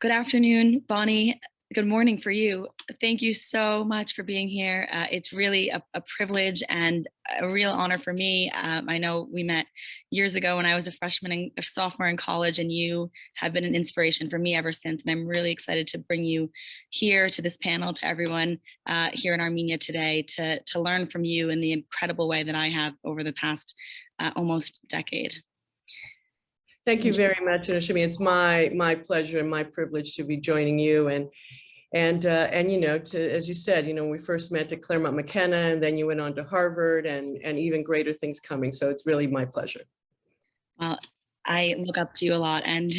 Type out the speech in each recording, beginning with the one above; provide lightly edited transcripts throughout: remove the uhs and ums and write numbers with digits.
Good afternoon, Bonnie. Good morning for you. Thank you so much for being here. It's really a privilege and a real honor for me. I know we met years ago when I was a sophomore in college, and you have been an inspiration for me ever since. And I'm really excited to bring you here to this panel, to everyone here in Armenia today, to learn from you in the incredible way that I have over the past almost decade. Thank you very much, Anoush. It's my pleasure and my privilege to be joining you, and you know, as you said, you know, we first met at Claremont McKenna, and then you went on to Harvard, and even greater things coming. So it's really my pleasure. Well, I look up to you a lot, and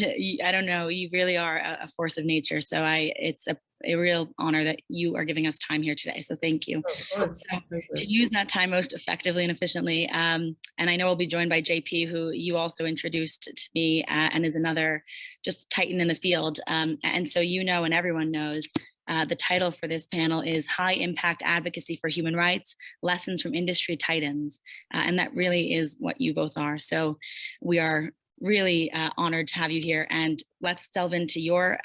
I don't know, you really are a force of nature. So it's a real honor that you are giving us time here today. So thank you. So to use that time most effectively and efficiently, and I know we'll be joined by JP, who you also introduced to me and is another just titan in the field. And so you know, and everyone knows, the title for this panel is High Impact Advocacy for Human Rights, Lessons from Industry Titans. And that really is what you both are. So we are really honored to have you here, and let's delve into your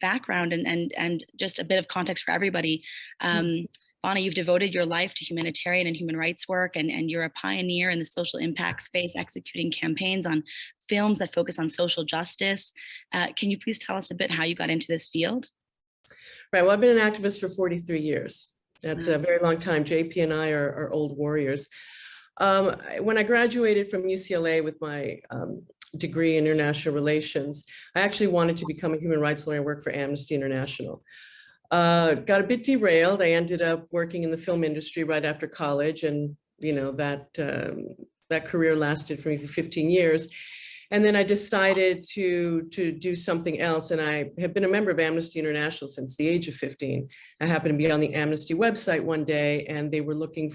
background and just a bit of context for everybody. Bonnie, you've devoted your life to humanitarian and human rights work, and you're a pioneer in the social impact space, executing campaigns on films that focus on social justice. Can you please tell us a bit how you got into this field? Right, well, I've been an activist for 43 years. That's a very long time. JP and I are old warriors. When I graduated from UCLA with my degree in international relations, I actually wanted to become a human rights lawyer and work for Amnesty International. Got a bit derailed. I ended up working in the film industry right after college, and you know, that career lasted for me for 15 years. And then I decided to do something else, and I have been a member of Amnesty International since the age of 15. I happened to be on the Amnesty website one day, and they were looking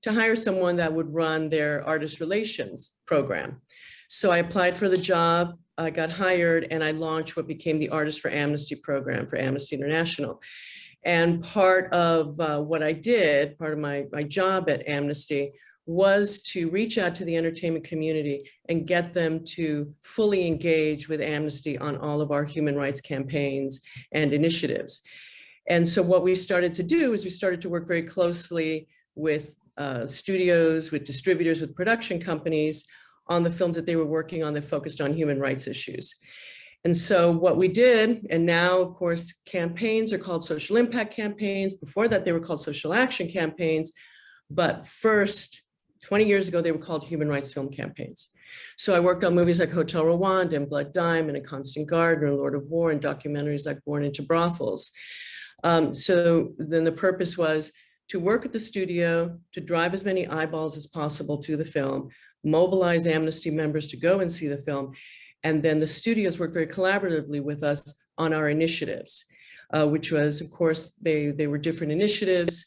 to hire someone that would run their artist relations program. So I applied for the job, I got hired, and I launched what became the Artists for Amnesty program for Amnesty International. And part of what I did, part of my job at Amnesty, was to reach out to the entertainment community and get them to fully engage with Amnesty on all of our human rights campaigns and initiatives. And so what we started to do is we started to work very closely with studios, with distributors, with production companies on the films that they were working on that focused on human rights issues. And so what we did, and now of course campaigns are called social impact campaigns. Before that they were called social action campaigns, but first 20 years ago they were called human rights film campaigns. So I worked on movies like Hotel Rwanda and Blood Diamond and Constant Gardener and Lord of War, and documentaries like Born into Brothels. So then the purpose was to work at the studio, to drive as many eyeballs as possible to the film, mobilize Amnesty members to go and see the film, and then the studios worked very collaboratively with us on our initiatives, which was, of course, they were different initiatives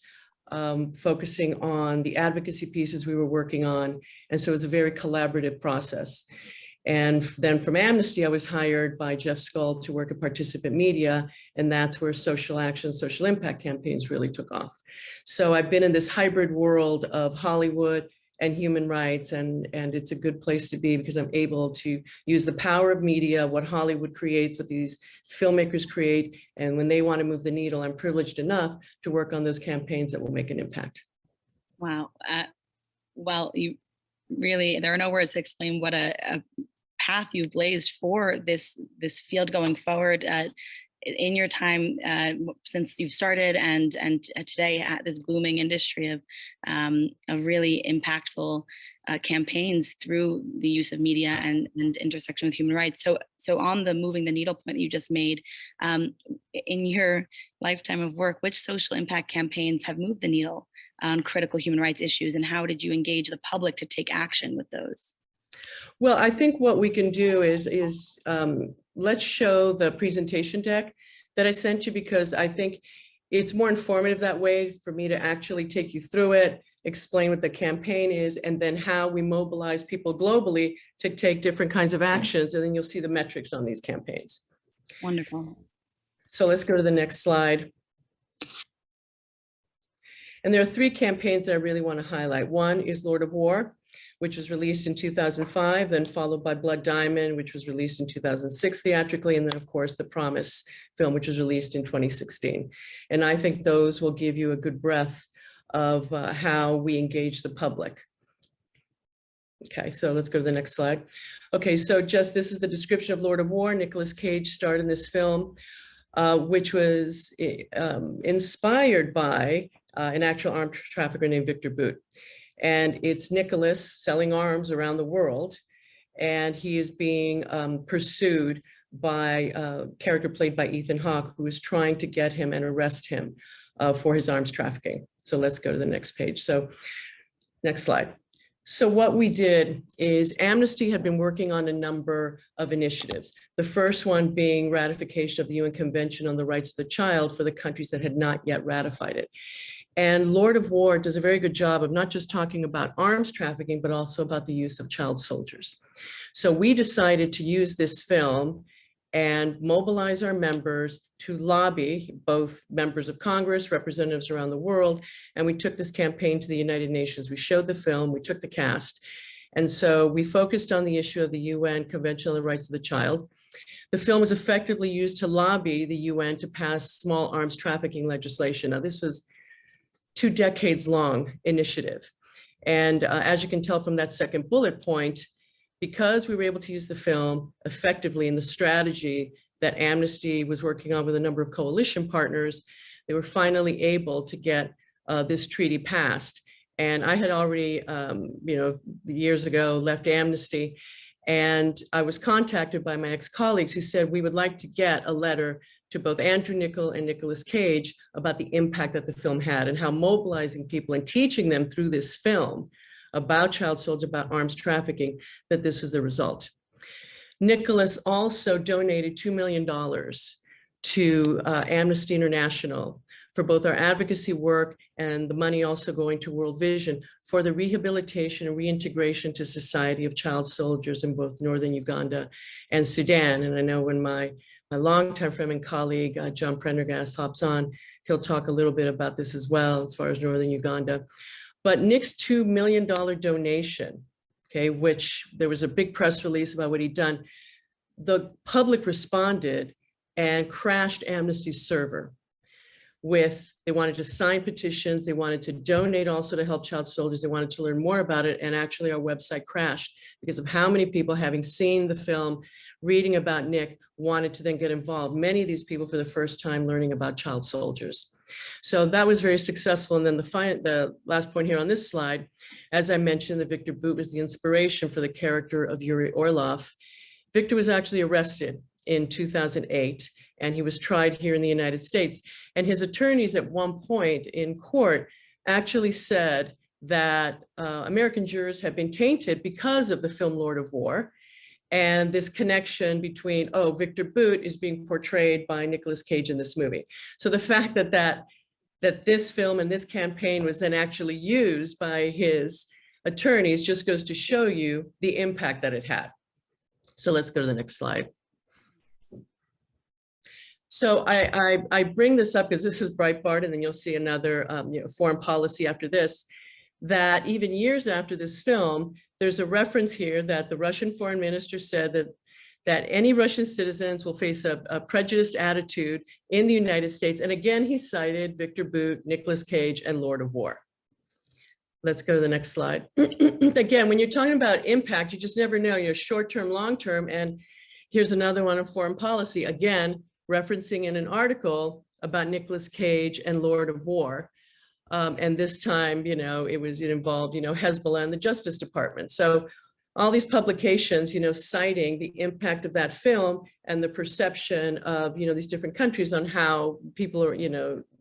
focusing on the advocacy pieces we were working on, and so it was a very collaborative process. And then from Amnesty, I was hired by Jeff Skull to work at Participant Media, and that's where social action, social impact campaigns really took off. So I've been in this hybrid world of Hollywood and human rights, and it's a good place to be because I'm able to use the power of media, what Hollywood creates, what these filmmakers create, and when they want to move the needle, I'm privileged enough to work on those campaigns that will make an impact. Wow. Well, you really, there are no words to explain what a path you've blazed for this field going forward in your time since you've started, and today at this booming industry of really impactful campaigns through the use of media and intersection with human rights. So on the moving the needle point that you just made, in your lifetime of work, which social impact campaigns have moved the needle on critical human rights issues, and how did you engage the public to take action with those? Well, I think what we can do is let's show the presentation deck that I sent you, because I think it's more informative that way for me to actually take you through it, explain what the campaign is, and then how we mobilize people globally to take different kinds of actions, and then you'll see the metrics on these campaigns. Wonderful. So let's go to the next slide. And there are three campaigns that I really want to highlight. One is Lord of War, which was released in 2005, then followed by Blood Diamond, which was released in 2006 theatrically, and then of course The Promise film, which was released in 2016. And I think those will give you a good breadth of how we engage the public. Okay, so let's go to the next slide. Okay, so just this is the description of Lord of War. Nicolas Cage starred in this film, which was inspired by an actual armed trafficker named Victor Bout. And it's Nicholas selling arms around the world, and he is being pursued by a character played by Ethan Hawke, who is trying to get him and arrest him for his arms trafficking. So let's go to the next page. So next slide. So what we did is Amnesty had been working on a number of initiatives. The first one being ratification of the UN Convention on the Rights of the Child for the countries that had not yet ratified it. And Lord of War does a very good job of not just talking about arms trafficking, but also about the use of child soldiers. So we decided to use this film and mobilize our members to lobby, both members of Congress, representatives around the world, and we took this campaign to the United Nations. We showed the film, we took the cast, and so we focused on the issue of the UN Convention on the Rights of the Child. The film was effectively used to lobby the UN to pass small arms trafficking legislation. Now, this was 2 decades long initiative. And as you can tell from that second bullet point, because we were able to use the film effectively in the strategy that Amnesty was working on with a number of coalition partners, they were finally able to get this treaty passed. And I had already, years ago left Amnesty, and I was contacted by my ex-colleagues who said we would like to get a letter to both Andrew Niccol and Nicolas Cage about the impact that the film had and how mobilizing people and teaching them through this film about child soldiers, about arms trafficking, that this was the result. Nicholas also donated $2 million to Amnesty International for both our advocacy work and the money also going to World Vision for the rehabilitation and reintegration to society of child soldiers in both northern Uganda and Sudan. And I know when my longtime friend and colleague, John Pendergrast, hops on, he'll talk a little bit about this as well as far as northern Uganda. But Nick's $2 million donation, okay, which there was a big press release about what he'd done, the public responded and crashed Amnesty's server they wanted to sign petitions, they wanted to donate also to help child soldiers, they wanted to learn more about it, and actually our website crashed because of how many people, having seen the film, reading about Nick, wanted to then get involved. Many of these people for the first time learning about child soldiers. So that was very successful. And then the last point here on this slide, as I mentioned, that Victor Bout was the inspiration for the character of Yuri Orlov. Victor was actually arrested in 2008, and he was tried here in the United States. And his attorneys at one point in court actually said that American jurors had been tainted because of the film Lord of War, and this connection between, oh, Victor Bout is being portrayed by Nicolas Cage in this movie. So the fact that this film and this campaign was then actually used by his attorneys just goes to show you the impact that it had. So let's go to the next slide. So I bring this up because this is Breitbart, and then you'll see another foreign policy after this, that even years after this film, there's a reference here that the Russian foreign minister said that any Russian citizens will face a prejudiced attitude in the United States. And again, he cited Victor Bout, Nicolas Cage, and Lord of War. Let's go to the next slide. Again, when you're talking about impact, you just never know, short-term, long-term. And here's another one on foreign policy, again, referencing in an article about Nicolas Cage and Lord of War. And this time, it involved, Hezbollah and the Justice Department. So all these publications, citing the impact of that film and the perception of, these different countries on how people are,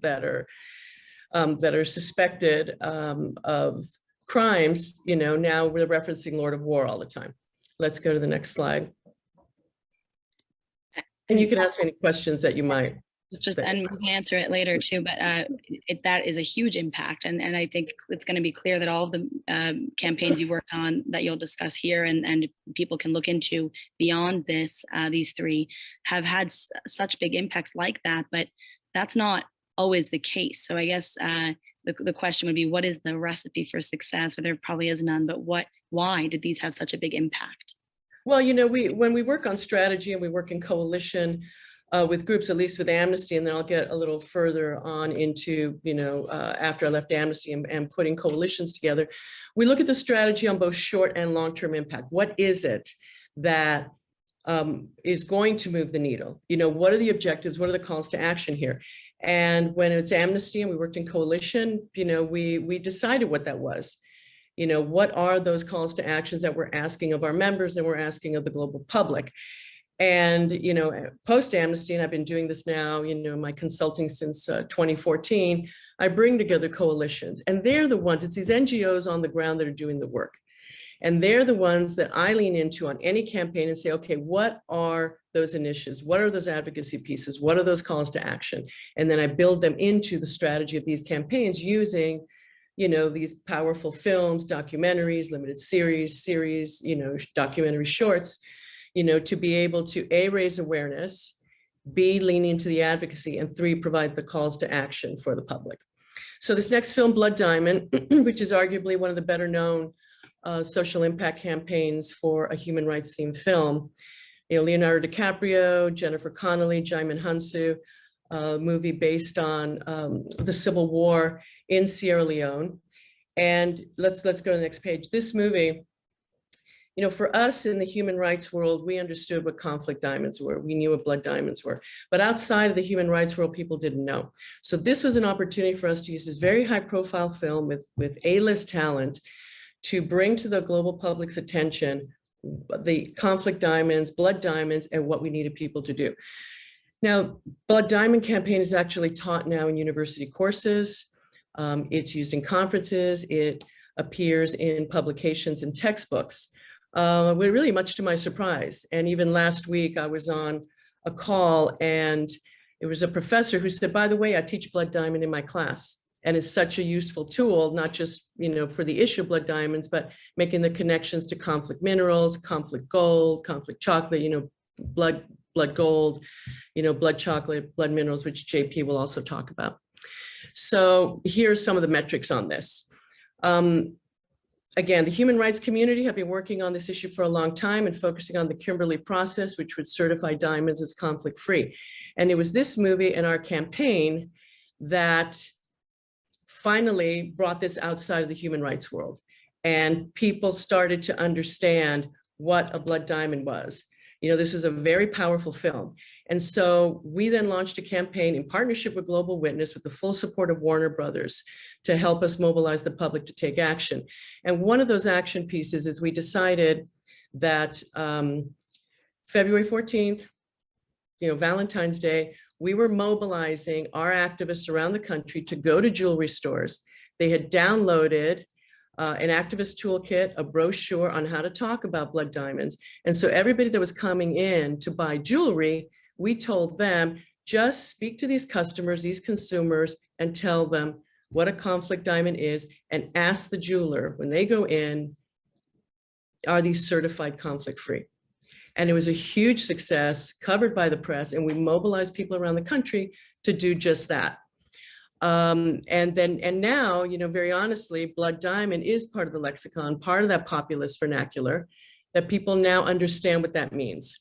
that are suspected of crimes, now we're referencing Lord of War all the time. Let's go to the next slide. And you can ask me any questions that you might. And we can answer it later too, but that is a huge impact. And I think it's going to be clear that all of the campaigns you work on that you'll discuss here and people can look into beyond this, these three have had such big impacts like that, but that's not always the case. So I guess the question would be, what is the recipe for success? Or there probably is none, but why did these have such a big impact? Well, when we work on strategy and we work in coalition with groups, at least with Amnesty, and then I'll get a little further on into, after I left Amnesty and putting coalitions together, we look at the strategy on both short and long-term impact. What is it that is going to move the needle? What are the objectives? What are the calls to action here? And when it's Amnesty and we worked in coalition, we decided what that was. What are those calls to actions that we're asking of our members and we're asking of the global public? And, post Amnesty, and I've been doing this now, my consulting since 2014, I bring together coalitions, and they're the ones, it's these NGOs on the ground that are doing the work. And they're the ones that I lean into on any campaign and say, okay, what are those initiatives? What are those advocacy pieces? What are those calls to action? And then I build them into the strategy of these campaigns using, these powerful films, documentaries, limited series, documentary shorts, to be able to A, raise awareness, B, lean into the advocacy, and 3, provide the calls to action for the public. So this next film, Blood Diamond, which is arguably one of the better known social impact campaigns for a human rights themed film. Leonardo DiCaprio, Jennifer Connelly, Jaimin Hansu, movie based on the Civil War in Sierra Leone. And let's go to the next page. This movie, for us in the human rights world, we understood what conflict diamonds were. We knew what blood diamonds were. But outside of the human rights world, people didn't know. So this was an opportunity for us to use this very high profile film with A-list talent to bring to the global public's attention the conflict diamonds, blood diamonds, and what we needed people to do. Now, Blood Diamond campaign is actually taught now in university courses. It's used in conferences. It appears in publications and textbooks, really much to my surprise. And even last week, I was on a call and it was a professor who said, by the way, I teach Blood Diamond in my class. And it's such a useful tool, not just for the issue of blood diamonds, but making the connections to conflict minerals, conflict gold, conflict chocolate, blood gold, blood chocolate, blood minerals, which JP will also talk about. So here's some of the metrics on this. Again, the human rights community have been working on this issue for a long time and focusing on the Kimberley process, which would certify diamonds as conflict-free. And it was this movie and our campaign that finally brought this outside of the human rights world. And people started to understand what a blood diamond was. This was a very powerful film. And so we then launched a campaign in partnership with Global Witness with the full support of Warner Brothers to help us mobilize the public to take action. And one of those action pieces is we decided that February 14th, Valentine's Day, we were mobilizing our activists around the country to go to jewelry stores. They had downloaded an activist toolkit, a brochure on how to talk about blood diamonds. And so everybody that was coming in to buy jewelry, we told them, just speak to these customers, these consumers, and tell them what a conflict diamond is, and ask the jeweler when they go in, are these certified conflict-free? And it was a huge success, covered by the press, and we mobilized people around the country to do just that. And now, very honestly, blood diamond is part of the lexicon, part of that populist vernacular, that people now understand what that means.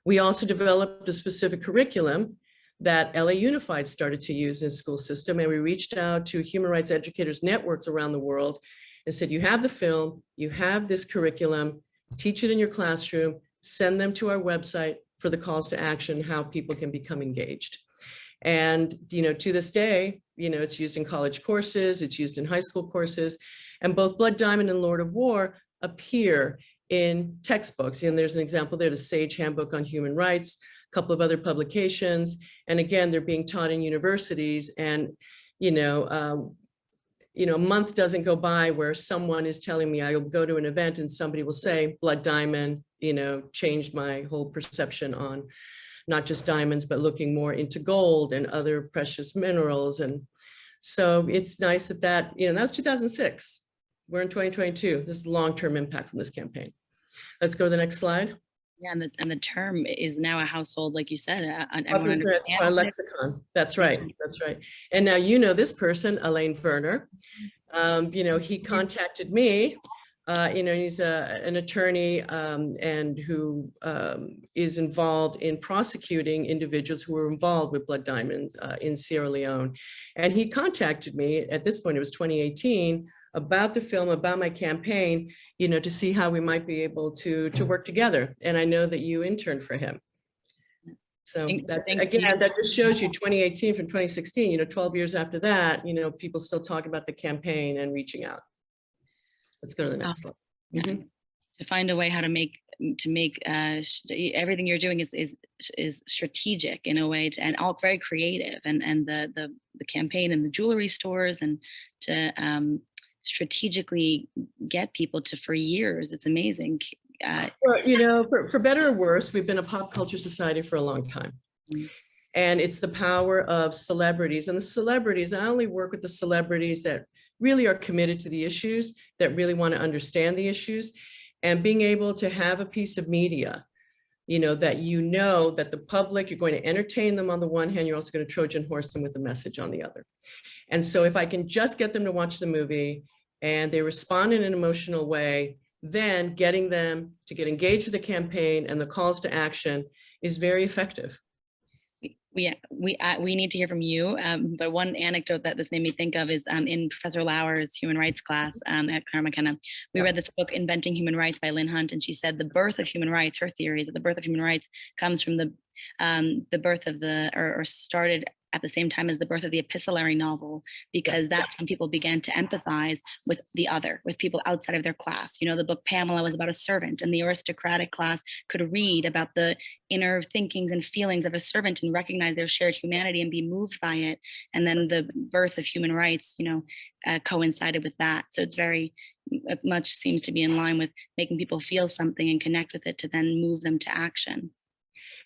We also developed a specific curriculum that LA Unified started to use in the school system, and we reached out to human rights educators networks around the world and said, you have the film, you have this curriculum, teach it in your classroom, send them to our website for the calls to action, how people can become engaged. And, to this day, it's used in college courses, it's used in high school courses, and both Blood Diamond and Lord of War appear in textbooks. And there's an example there, the Sage Handbook on Human Rights, a couple of other publications. And again, they're being taught in universities, and, a month doesn't go by where someone is telling me I'll go to an event and somebody will say Blood Diamond, changed my whole perception on not just diamonds, but looking more into gold and other precious minerals. And so it's nice that was 2006. We're in 2022. This is long-term impact from this campaign. Let's go to the next slide. Yeah, and the term is now a household, like you said, everyone Popular threats by understands it. lexicon. That's right. That's right. And now you know this person, Elaine Werner. He contacted me. He's an attorney and who is involved in prosecuting individuals who were involved with blood diamonds in Sierra Leone. And he contacted me, at this point, it was 2018, about the film, about my campaign, to see how we might be able to work together. And I know that you interned for him. So that, again, that just shows you 2018 from 2016, 12 years after that, people still talk about the campaign and reaching out. Let's go to the next slide. To find a way how to make everything you're doing is strategic in a way, and all very creative, and the campaign and the jewelry stores, and to strategically get people to, for years, it's amazing. Well, for better or worse, we've been a pop culture society for a long time. And it's the power of celebrities. And the celebrities, I only work with the celebrities that really are committed to the issues, that really want to understand the issues, and being able to have a piece of media, that that the public, you're going to entertain them on the one hand, you're also going to Trojan horse them with a message on the other. And so if I can just get them to watch the movie and they respond in an emotional way, then getting them to get engaged with the campaign and the calls to action is very effective. We need to hear from you. But one anecdote that this made me think of is in Professor Lauer's human rights class at Claremont McKenna, we read this book, Inventing Human Rights by Lynn Hunt, and she said the birth of human rights, her theory is that the birth of human rights comes from the birth of or started at the same time as the birth of the epistolary novel, because that's when people began to empathize with the other, with people outside of their class. The book Pamela was about a servant, and the aristocratic class could read about the inner thinkings and feelings of a servant and recognize their shared humanity and be moved by it. And then the birth of human rights, coincided with that. So it's very much seems to be in line with making people feel something and connect with it to then move them to action.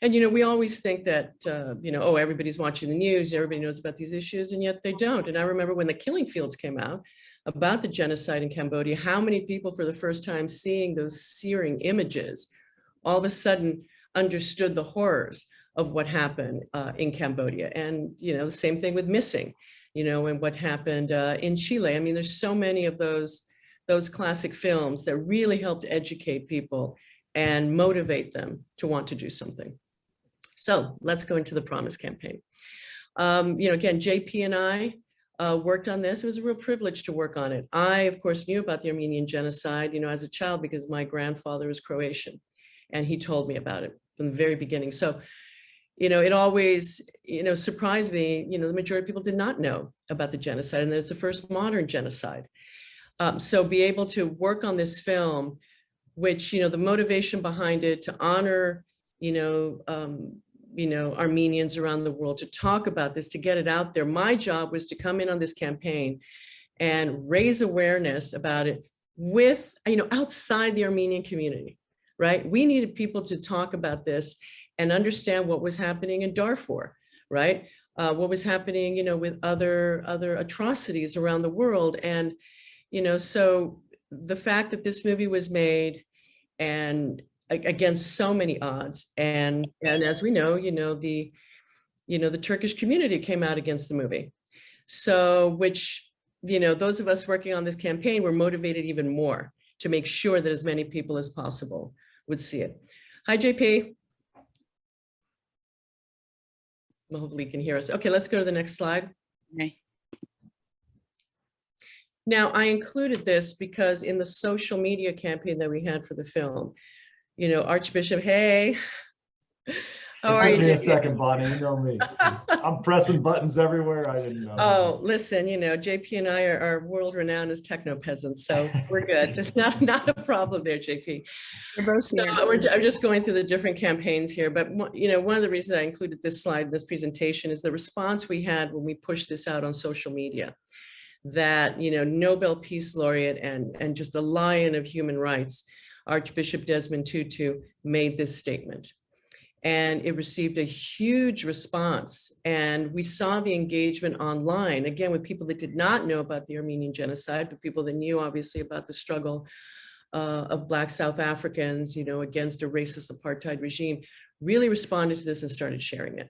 And, we always think that, oh, everybody's watching the news, everybody knows about these issues, and yet they don't. And I remember when the Killing Fields came out about the genocide in Cambodia, how many people for the first time seeing those searing images, all of a sudden understood the horrors of what happened in Cambodia. And, the same thing with Missing, and what happened in Chile. I mean, there's so many of those classic films that really helped educate people and motivate them to want to do something. So let's go into the Promise campaign. Again, JP and I worked on this. It was a real privilege to work on it. I, of course, knew about the Armenian Genocide, as a child, because my grandfather was Croatian, and he told me about it from the very beginning. So, it always, surprised me, the majority of people did not know about the genocide, and it's the first modern genocide. So be able to work on this film, which, the motivation behind it to honor, Armenians around the world, to talk about this, to get it out there. My job was to come in on this campaign and raise awareness about it with, outside the Armenian community, right? We needed people to talk about this and understand what was happening in Darfur, right? What was happening, with other atrocities around the world. And, so the fact that this movie was made and against so many odds, and as we know, the Turkish community came out against the movie. So, which, those of us working on this campaign were motivated even more to make sure that as many people as possible would see it. Hi, JP. Well, hopefully you can hear us. Okay, let's go to the next slide. Okay. Now, I included this because in the social media campaign that we had for the film, Archbishop, hey, how are you? Give me a second, Bonnie, you know me. I'm pressing buttons everywhere, I didn't know. Oh, listen, JP and I are world renowned as techno peasants, so we're good. It's not a problem there, JP. I'm just going through the different campaigns here, but one of the reasons I included this slide in this presentation is the response we had when we pushed this out on social media. That, Nobel Peace Laureate and just a lion of human rights, Archbishop Desmond Tutu, made this statement. And it received a huge response. And we saw the engagement online, again, with people that did not know about the Armenian Genocide, but people that knew, obviously, about the struggle of Black South Africans, against a racist apartheid regime, really responded to this and started sharing it.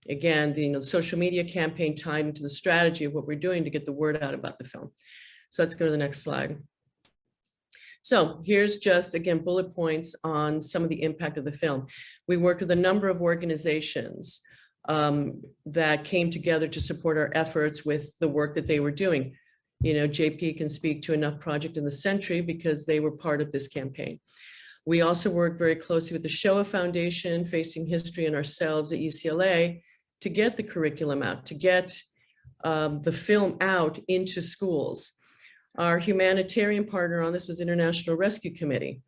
Again, the social media campaign tied into the strategy of what we're doing to get the word out about the film. So let's go to the next slide. So here's just, again, bullet points on some of the impact of the film. We worked with a number of organizations that came together to support our efforts with the work that they were doing. JP can speak to Enough Project in the Century because they were part of this campaign. We also worked very closely with the Shoah Foundation, Facing History, and ourselves at UCLA to get the curriculum out, to get the film out into schools. Our humanitarian partner on this was International Rescue Committee.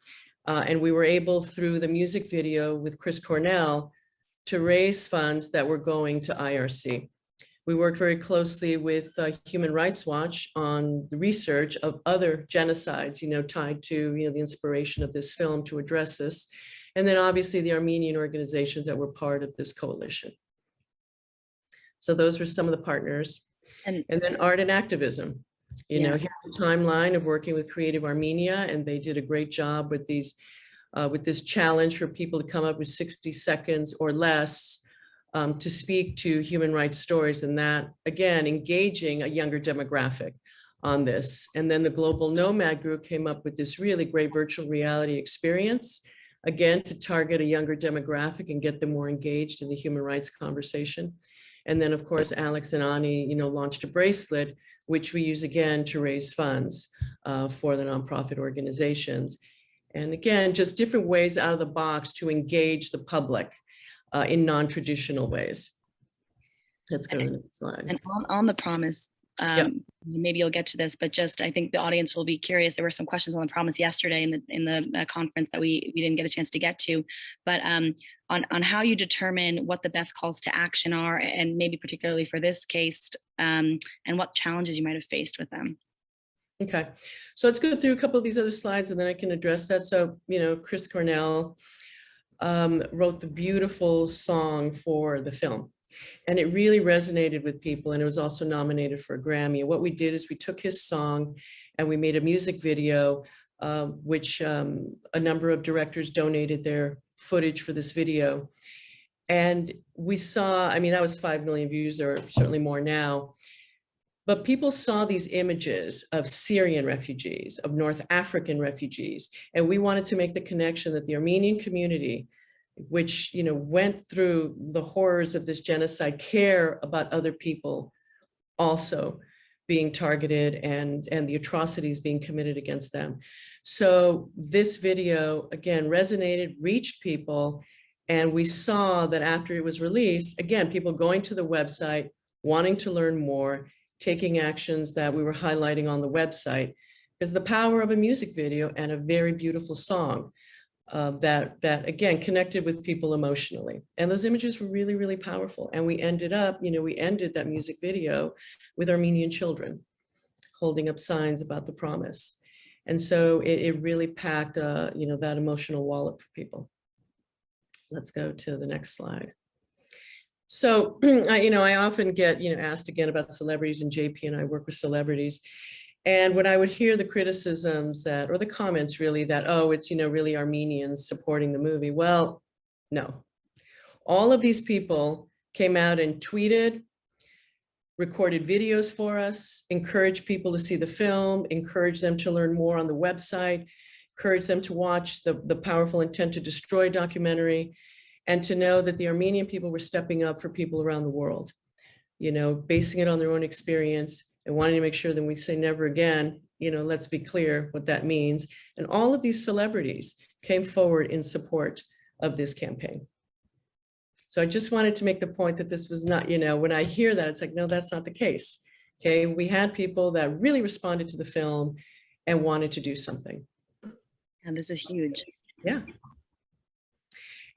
And we were able, through the music video with Chris Cornell, to raise funds that were going to IRC. We worked very closely with Human Rights Watch on the research of other genocides, tied to the inspiration of this film to address this. And then obviously the Armenian organizations that were part of this coalition. So those were some of the partners. And then art and activism. Here's a timeline of working with Creative Armenia, and they did a great job with these, with this challenge for people to come up with 60 seconds or less to speak to human rights stories, and that, again, engaging a younger demographic on this. And then the Global Nomad Group came up with this really great virtual reality experience, again, to target a younger demographic and get them more engaged in the human rights conversation. And then, of course, Alex and Ani, launched a bracelet, which we use again to raise funds for the nonprofit organizations. And again, just different ways out of the box to engage the public in non-traditional ways. Let's go to the next slide. And on the promise, maybe you'll get to this, but just I think the audience will be curious. There were some questions on the promise yesterday in the conference that we didn't get a chance to get to, but on how you determine what the best calls to action are, and maybe particularly for this case, and what challenges you might have faced with them. Okay, so let's go through a couple of these other slides and then I can address that. So, Chris Cornell wrote the beautiful song for the film, and it really resonated with people, and it was also nominated for a Grammy. And what we did is we took his song and we made a music video, which a number of directors donated their footage for this video. And we saw, that was 5 million views, or certainly more now. But people saw these images of Syrian refugees, of North African refugees, and we wanted to make the connection that the Armenian community, which went through the horrors of this genocide, care about other people also being targeted and the atrocities being committed against them. So this video, again, resonated, reached people, and we saw that after it was released, again, people going to the website, wanting to learn more, taking actions that we were highlighting on the website, because the power of a music video and a very beautiful song that again connected with people emotionally. And those images were really, really powerful. And we ended up, we ended that music video with Armenian children holding up signs about the promise. And so it really packed, that emotional wallet for people. Let's go to the next slide. So, I often get, asked again about celebrities, and JP and I work with celebrities. And when I would hear the criticisms or the comments really that, oh, it's, really Armenians supporting the movie. Well, no. All of these people came out and tweeted, recorded videos for us, encouraged people to see the film, encouraged them to learn more on the website, encouraged them to watch the Powerful Intent to Destroy documentary, and to know that the Armenian people were stepping up for people around the world, basing it on their own experience and wanting to make sure that we say never again, let's be clear what that means. And all of these celebrities came forward in support of this campaign. So I just wanted to make the point that this was not, when I hear that, it's like, no, that's not the case. Okay, we had people that really responded to the film and wanted to do something. And this is huge. Yeah.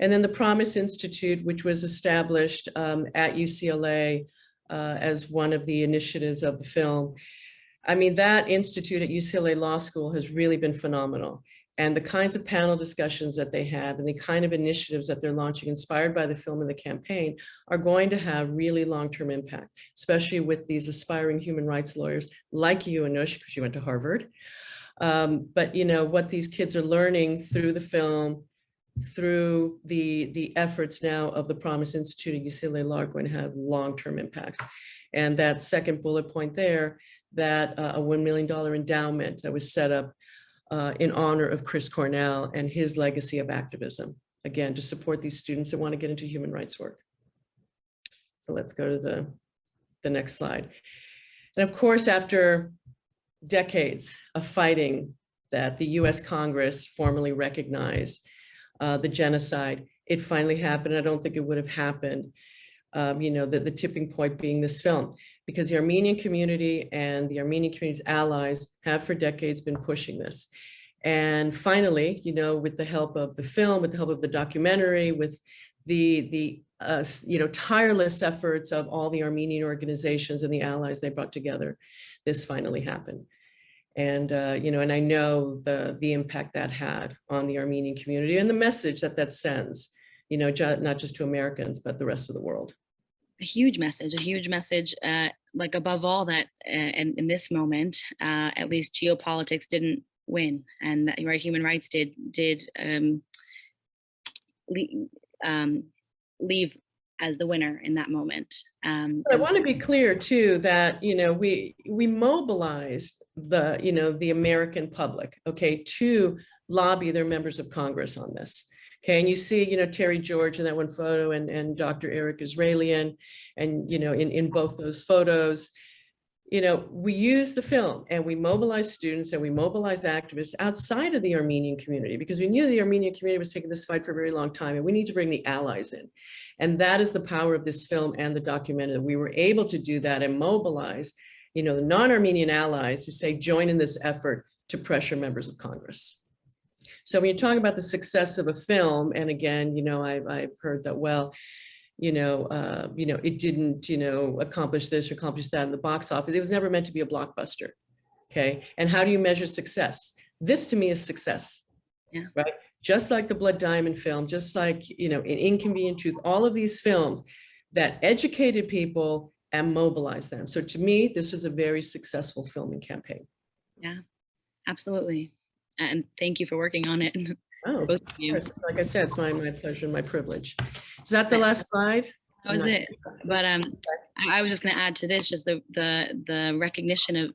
And then the Promise Institute, which was established at UCLA as one of the initiatives of the film. That institute at UCLA Law School has really been phenomenal. And the kinds of panel discussions that they have and the kind of initiatives that they're launching inspired by the film and the campaign are going to have really long-term impact, especially with these aspiring human rights lawyers like you, Anoush, because you went to Harvard, But what these kids are learning through the film, through the efforts now of the Promise Institute at UCLA are going to have long-term impacts. And that second bullet point there, that a $1 million endowment that was set up in honor of Chris Cornell and his legacy of activism, again, to support these students that want to get into human rights work. So let's go to the next slide. And of course, after decades of fighting that the US Congress formally recognized the genocide, it finally happened. I don't think it would have happened, the tipping point being this film, because the Armenian community and the Armenian community's allies have for decades been pushing this. And finally, with the help of the film, with the help of the documentary, with the tireless efforts of all the Armenian organizations and the allies they brought together, this finally happened. And, and I know the impact that had on the Armenian community and the message that sends, not just to Americans, but the rest of the world. A huge message, like above all that in this moment, at least geopolitics didn't win, and right, human rights did leave as the winner in that moment. I want to be clear too that we mobilized the American public, okay, to lobby their members of Congress on this. Okay, and you see, Terry George in that one photo, and Dr. Eric Israelian, and in both those photos, we use the film and we mobilize students and we mobilize activists outside of the Armenian community, because we knew the Armenian community was taking this fight for a very long time, and we need to bring the allies in. And that is the power of this film and the documentary, that we were able to do that and mobilize, the non-Armenian allies to say, join in this effort to pressure members of Congress. So when you're talking about the success of a film, and again, I've heard that, well, it didn't, accomplish this or accomplish that in the box office. It was never meant to be a blockbuster. Okay. And how do you measure success? This to me is success, right? Just like the Blood Diamond film, just like, in Inconvenient Truth, all of these films that educated people and mobilized them. So to me, this was a very successful filming campaign. Yeah, absolutely. And thank you for working on it. Oh, both of you. Like I said, it's my pleasure and my privilege. Is that the last slide? That was it. But I was just going to add to this, just the recognition of,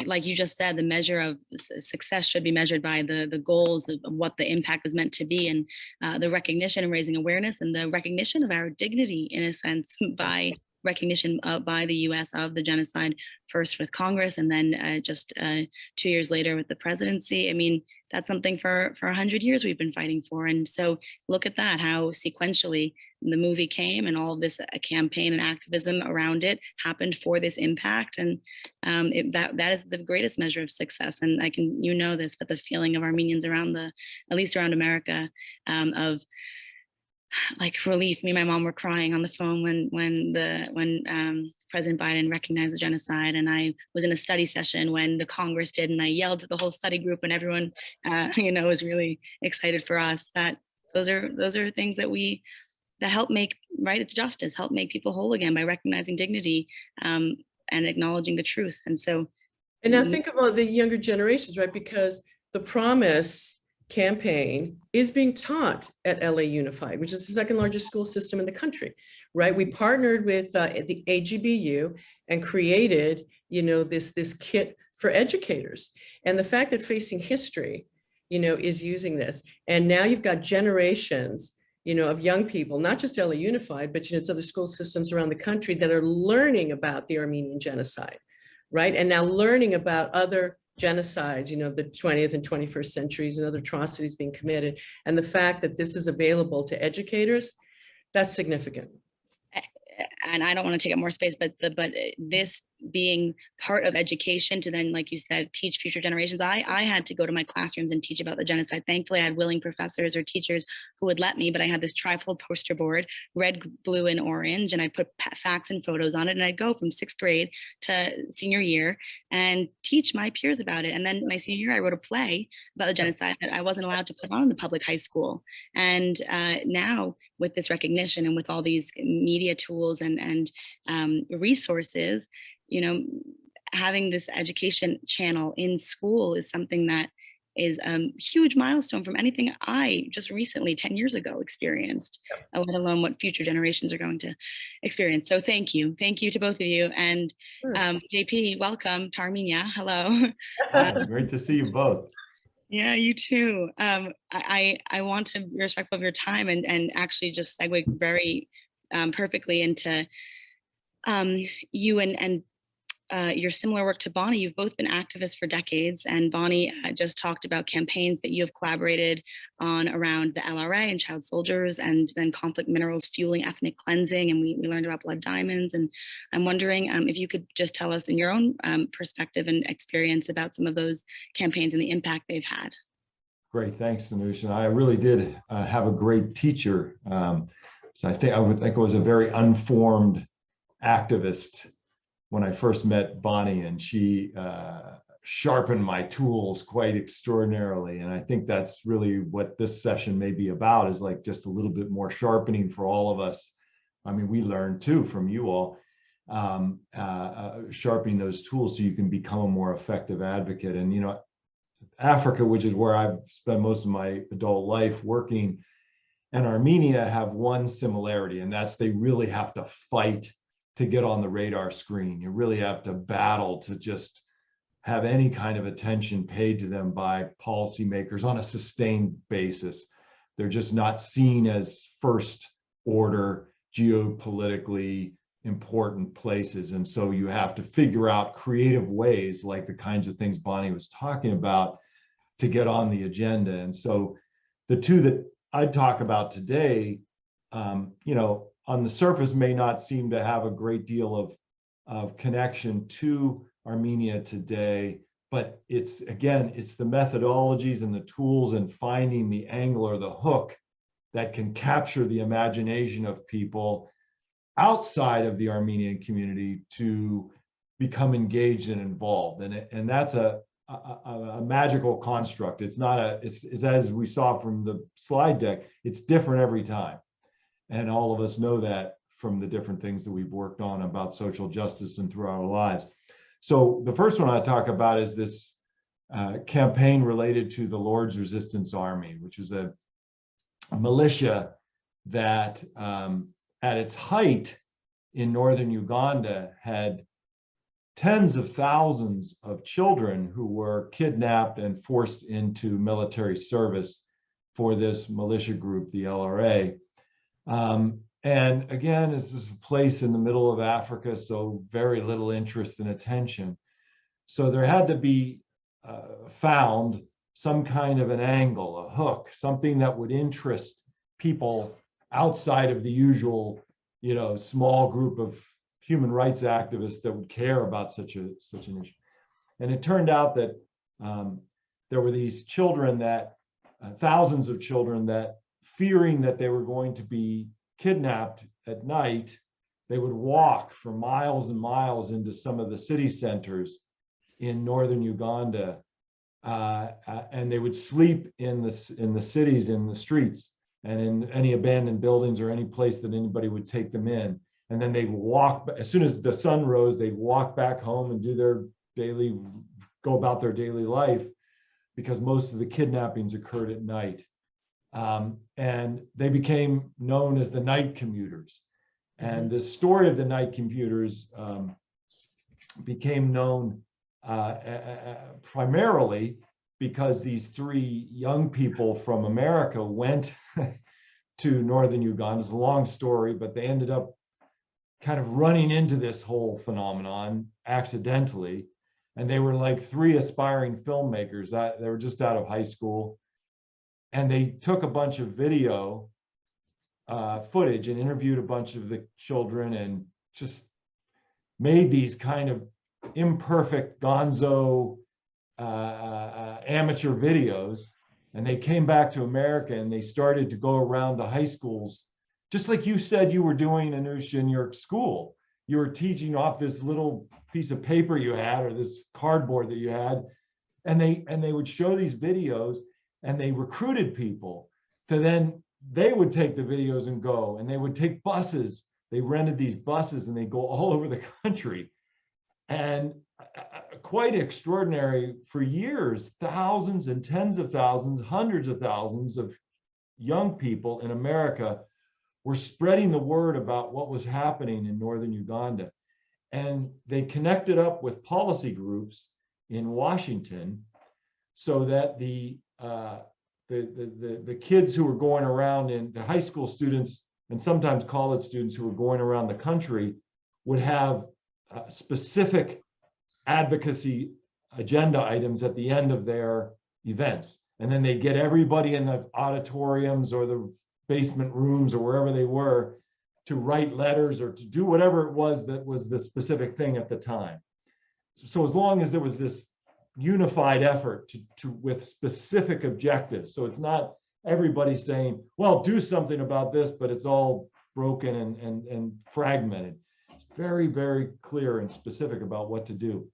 like you just said, the measure of success should be measured by the goals of what the impact was meant to be, and the recognition and raising awareness, and the recognition of our dignity, in a sense, by recognition by the US of the genocide, first with Congress, and then just 2 years later with the presidency. I mean, that's something for 100 years we've been fighting for. And so look at that, how sequentially the movie came, and all of this campaign and activism around it happened for this impact. And that is the greatest measure of success. And I can, this, but the feeling of Armenians around at least around America, of like relief. Me and my mom were crying on the phone when President Biden recognized the genocide, and I was in a study session when the Congress did, and I yelled to the whole study group, and everyone, was really excited for us. That those are things that help make, right, it's justice, help make people whole again by recognizing dignity and acknowledging the truth. And so, and now think about the younger generations, right? Because the Promise campaign is being taught at LA Unified, which is the second largest school system in the country, right? We partnered with the AGBU and created, this kit for educators. And the fact that Facing History, is using this, and now you've got generations, of young people, not just LA Unified, but it's other school systems around the country that are learning about the Armenian genocide, right? And now learning about other genocides, the 20th and 21st centuries, and other atrocities being committed. And the fact that this is available to educators, that's significant. And I don't want to take up more space, but this being part of education to then, like you said, teach future generations. I had to go to my classrooms and teach about the genocide. Thankfully, I had willing professors or teachers who would let me, but I had this trifold poster board, red, blue, and orange, and I'd put facts and photos on it, and I'd go from 6th grade to senior year and teach my peers about it. And then my senior year, I wrote a play about the genocide that I wasn't allowed to put on in the public high school. And now, with this recognition and with all these media tools and resources, having this education channel in school is something that is a huge milestone from anything I just recently, 10 years ago, experienced, let alone what future generations are going to experience. So thank you. Thank you to both of you. And JP, welcome to Armenia. Hello. Great to see you both. Yeah, you too. I want to be respectful of your time and actually just segue very perfectly into you and your similar work to Bonnie. You've both been activists for decades, and Bonnie just talked about campaigns that you have collaborated on around the LRA and child soldiers, and then conflict minerals fueling ethnic cleansing, and we learned about blood diamonds. And I'm wondering if you could just tell us in your own perspective and experience about some of those campaigns and the impact they've had. Great, thanks, Anoush. And I really did have a great teacher. So I would think I was a very unformed activist when I first met Bonnie, and she sharpened my tools quite extraordinarily. And I think that's really what this session may be about, is like just a little bit more sharpening for all of us. I mean, we learned too from you all, sharpening those tools so you can become a more effective advocate. And, you know, Africa, which is where I've spent most of my adult life working, and Armenia have one similarity, and that's they really have to fight to get on the radar screen. You really have to battle to just have any kind of attention paid to them by policymakers on a sustained basis. They're just not seen as first order, geopolitically important places. And so you have to figure out creative ways, like the kinds of things Bonnie was talking about, to get on the agenda. And so the two that I'd talk about today, you know, on the surface may not seem to have a great deal of connection to Armenia today, but it's, again, it's the methodologies and the tools and finding the angle or the hook that can capture the imagination of people outside of the Armenian community to become engaged and involved. And that's a magical construct. It's not it's as we saw from the slide deck, it's different every time. And all of us know that from the different things that we've worked on about social justice and throughout our lives. So the first one I talk about is this campaign related to the Lord's Resistance Army, which is a militia that at its height in northern Uganda had tens of thousands of children who were kidnapped and forced into military service for this militia group, the LRA. And again, it's this place in the middle of Africa, so very little interest and attention. So there had to be found some kind of an angle, a hook, something that would interest people outside of the usual, you know, small group of human rights activists that would care about such an issue. And it turned out that there were these children that, thousands of children that, fearing that they were going to be kidnapped at night, they would walk for miles and miles into some of the city centers in northern Uganda, and they would sleep in the cities, in the streets, and in any abandoned buildings or any place that anybody would take them in. And then they'd walk, as soon as the sun rose, they'd walk back home and go about their daily life, because most of the kidnappings occurred at night. And they became known as the night commuters. And the story of the night commuters became known primarily because these three young people from America went to northern Uganda. It's a long story, but they ended up kind of running into this whole phenomenon accidentally. And they were like three aspiring filmmakers that they were just out of high school. And they took a bunch of video footage and interviewed a bunch of the children and just made these kind of imperfect gonzo amateur videos. And they came back to America and they started to go around to high schools, just like you said you were doing, Anoush, in your school. You were teaching off this little piece of paper you had, or this cardboard that you had, and they would show these videos, and they recruited people to then, they would take the videos and go, and they would take buses. They rented these buses and they go all over the country. And quite extraordinary. For years, thousands and tens of thousands, hundreds of thousands of young people in America were spreading the word about what was happening in northern Uganda. And they connected up with policy groups in Washington so that the kids who were going around, in the high school students and sometimes college students who were going around the country, would have specific advocacy agenda items at the end of their events. And then they get everybody in the auditoriums or the basement rooms or wherever they were to write letters or to do whatever it was that was the specific thing at the time. So as long as there was this unified effort to with specific objectives, so it's not everybody saying, well, do something about this, but it's all broken and fragmented. It's very, very clear and specific about what to do.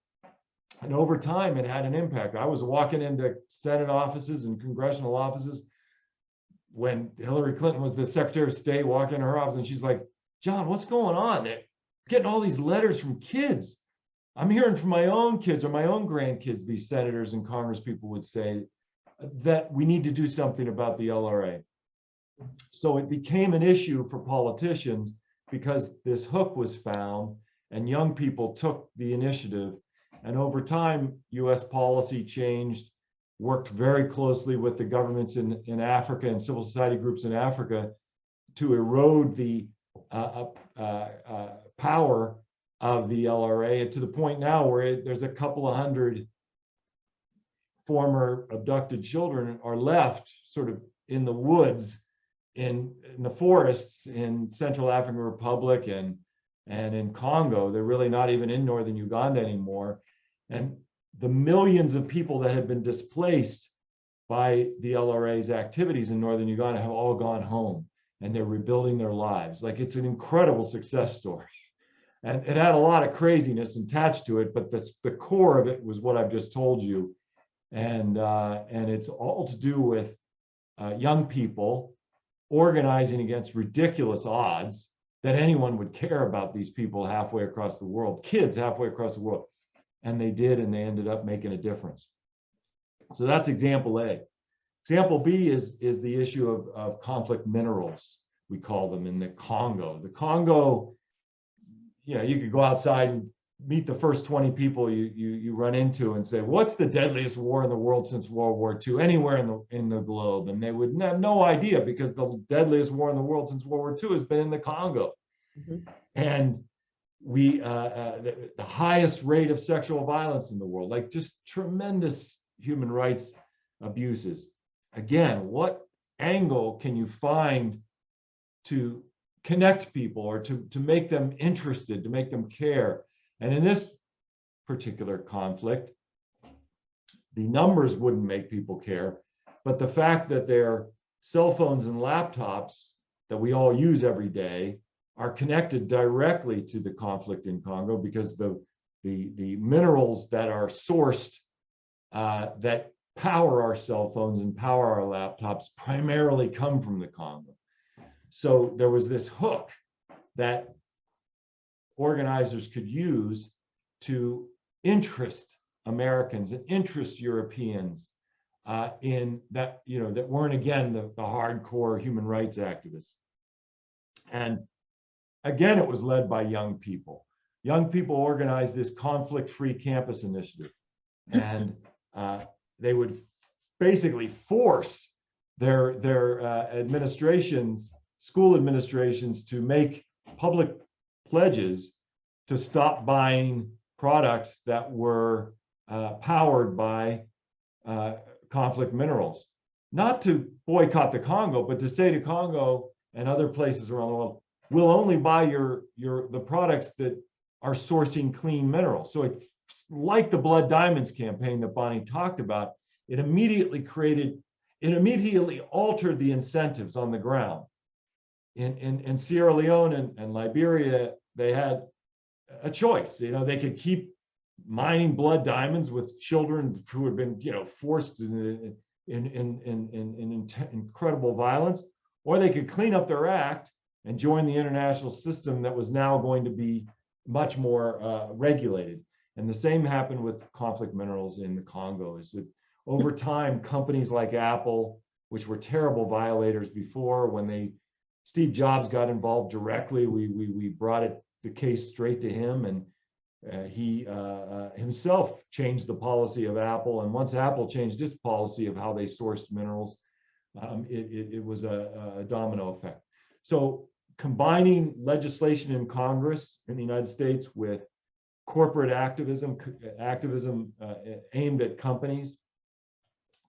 And over time, it had an impact. I was walking into Senate offices and congressional offices when Hillary Clinton was the Secretary of State, walking in her office, and she's like, John, what's going on? They're getting all these letters from kids. I'm hearing from my own kids or my own grandkids, these senators and Congress people would say that we need to do something about the LRA. So it became an issue for politicians because this hook was found and young people took the initiative. And over time, US policy changed, worked very closely with the governments in Africa and civil society groups in Africa to erode the power of the LRA, to the point now where there's a couple of hundred former abducted children are left sort of in the woods, in the forests in Central African Republic and in Congo. They're really not even in northern Uganda anymore. And the millions of people that have been displaced by the LRA's activities in northern Uganda have all gone home and they're rebuilding their lives. Like, it's an incredible success story. And it had a lot of craziness attached to it, but the core of it was what I've just told you. And it's all to do with young people organizing against ridiculous odds that anyone would care about these people halfway across the world, kids halfway across the world. And they did, and they ended up making a difference. So that's example A. Example B is the issue of conflict minerals, we call them, in the Congo. The Congo, you know, you could go outside and meet the first 20 people you run into and say, what's the deadliest war in the world since World War II, anywhere in the globe? And they would have no idea, because the deadliest war in the world since World War II has been in the Congo. Mm-hmm. And we the highest rate of sexual violence in the world, like just tremendous human rights abuses. Again, what angle can you find to connect people or to make them interested, to make them care? And in this particular conflict, the numbers wouldn't make people care, but the fact that their cell phones and laptops that we all use every day are connected directly to the conflict in Congo, because the minerals that are sourced that power our cell phones and power our laptops primarily come from the Congo. So there was this hook that organizers could use to interest Americans and interest Europeans in that, you know, that weren't, again, the hardcore human rights activists. And again, it was led by young people. Young people organized this conflict-free campus initiative, and they would basically force their administrations, school administrations, to make public pledges to stop buying products that were powered by conflict minerals. Not to boycott the Congo, but to say to Congo and other places around the world, we'll only buy the products that are sourcing clean minerals. So it's like the Blood Diamonds campaign that Bonnie talked about. It immediately altered the incentives on the ground. In Sierra Leone and Liberia, they had a choice. You know, they could keep mining blood diamonds with children who had been, you know, forced in incredible violence, or they could clean up their act and join the international system that was now going to be much more regulated. And the same happened with conflict minerals in the Congo, is that over time, companies like Apple, which were terrible violators before, when Steve Jobs got involved directly, we brought the case straight to him, and he himself changed the policy of Apple. And once Apple changed its policy of how they sourced minerals, it was a domino effect. So combining legislation in Congress in the United States with corporate activism aimed at companies,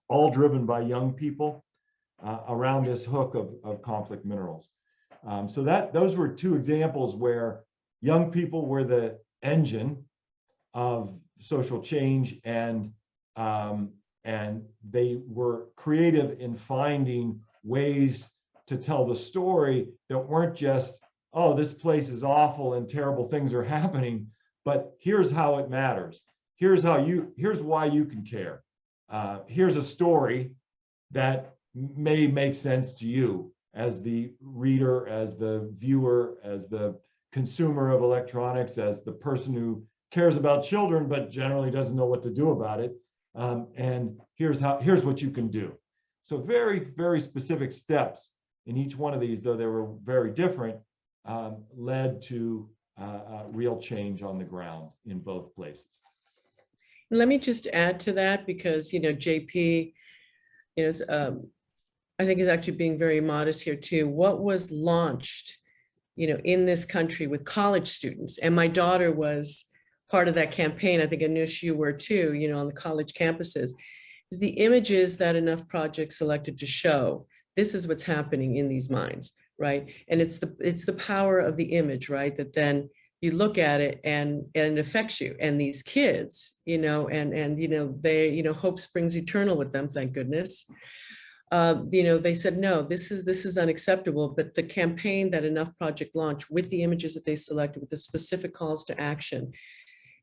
all driven by young people around this hook of conflict minerals. So those were two examples where young people were the engine of social change, and they were creative in finding ways to tell the story that weren't just, oh, this place is awful and terrible things are happening, but here's how it matters. Here's why you can care. Here's a story that may make sense to you as the reader, as the viewer, as the consumer of electronics, as the person who cares about children but generally doesn't know what to do about it. And here's what you can do. So very, very specific steps in each one of these, though they were very different, led to real change on the ground in both places. Let me just add to that, because, JP, I think is actually being very modest here too. What was launched, in this country with college students, and my daughter was part of that campaign. I think Anoush, you were too, on the college campuses, is the images that Enough Project selected to show. This is what's happening in these mines, right? And it's the power of the image, right? That then you look at it and it affects you. And these kids, they, hope springs eternal with them, thank goodness. They said, no, this is unacceptable. But the campaign that Enough Project launched with the images that they selected, with the specific calls to action,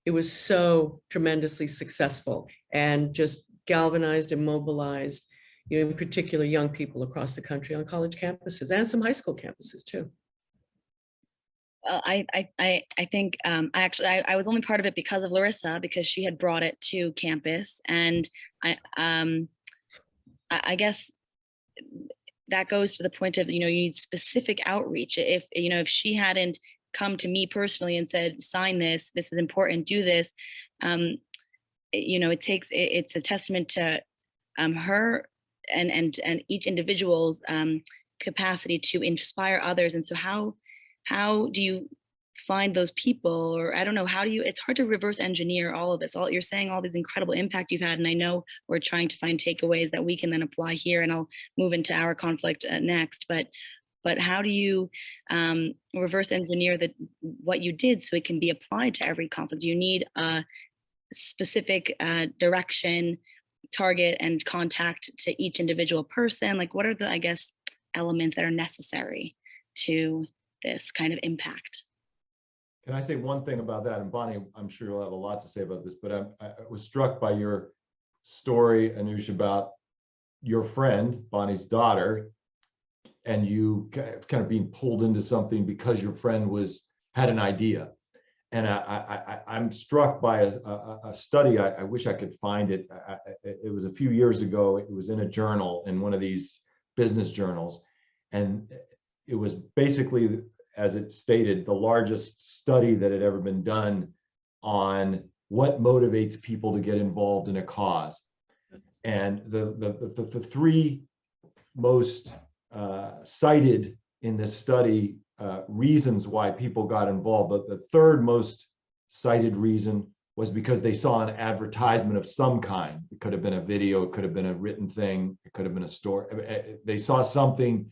it was so tremendously successful and just galvanized and mobilized, in particular, young people across the country on college campuses and some high school campuses too. Well, I think I was only part of it because of Larissa, because she had brought it to campus, and I guess that goes to the point of, you need specific outreach. If she hadn't come to me personally and said, sign this is important, do this, it's a testament to her and each individual's capacity to inspire others. And so how do you find those people, or I don't know, it's hard to reverse engineer all of this. You're saying all this incredible impact you've had, and I know we're trying to find takeaways that we can then apply here, and I'll move into our conflict next, but how do you reverse engineer what you did so it can be applied to every conflict? You need a specific direction, target, and contact to each individual person. Like, what are the, I guess, elements that are necessary to this kind of impact? Can I say one thing about that? And Bonnie, I'm sure you'll have a lot to say about this, but I was struck by your story, Anoush, about your friend, Bonnie's daughter, and you kind of being pulled into something because your friend had an idea. And I'm struck by a study. I wish I could find it. It was a few years ago. It was in a journal, in one of these business journals. And it was basically, as it stated, the largest study that had ever been done on what motivates people to get involved in a cause. And the three most cited in this study reasons why people got involved, but the third most cited reason was because they saw an advertisement of some kind. It could have been a video, it could have been a written thing, it could have been a story. They saw something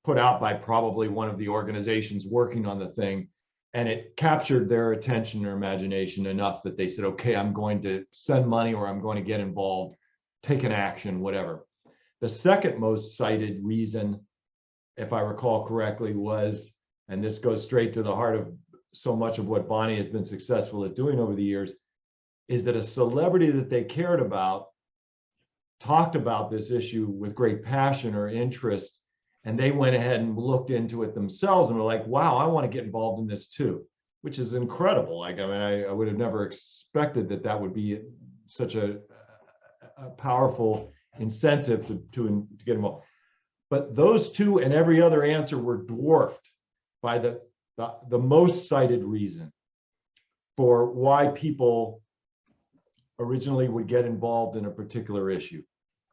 put out by probably one of the organizations working on the thing, and it captured their attention or imagination enough that they said, okay, I'm going to send money, or I'm going to get involved, take an action, whatever. The second most cited reason, if I recall correctly, was, and this goes straight to the heart of so much of what Bonnie has been successful at doing over the years, is that a celebrity that they cared about talked about this issue with great passion or interest, and they went ahead and looked into it themselves and were like, wow, I want to get involved in this too. which is incredible. Like, I mean, I would have never expected that that would be such a powerful incentive to get involved. But those two and every other answer were dwarfed by the most cited reason for why people originally would get involved in a particular issue.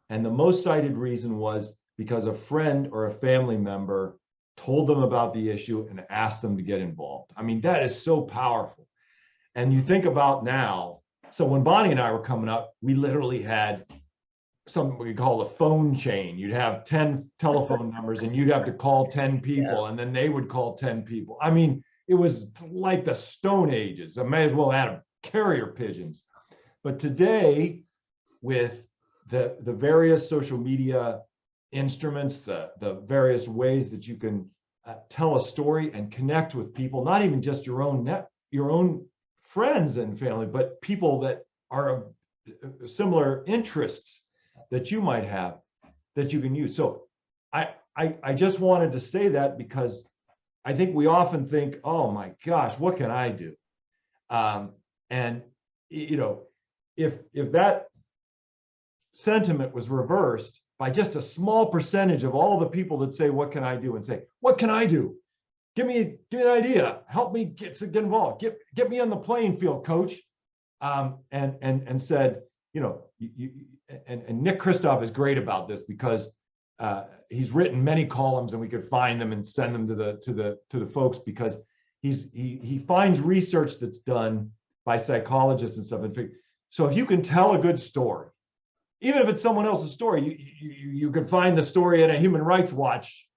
And the most cited reason was because a friend or a family member told them about the issue and asked them to get involved. I mean, that is so powerful. And you think about now, so when Bonnie and I were coming up, we literally had something we call a phone chain. You'd have 10 telephone numbers and you'd have to call 10 people, and then they would call 10 people. I mean, it was like the Stone Ages. I may as well add carrier pigeons. But today, with the various social media instruments, the various ways that you can tell a story and connect with people, not even just your own friends and family, but people that are of similar interests that you might have, that you can use. So I just wanted to say that because I think we often think, oh my gosh, what can I do? And you know, if that sentiment was reversed by just a small percentage of all the people that say, what can I do? And say, what can I do? Give me an idea. Help me get involved. Get me on the playing field, coach. And said, you know, and Nick Kristof is great about this because he's written many columns, and we could find them and send them to the folks, because he finds research that's done by psychologists and stuff. So if you can tell a good story, even if it's someone else's story, you can find the story in a Human Rights Watch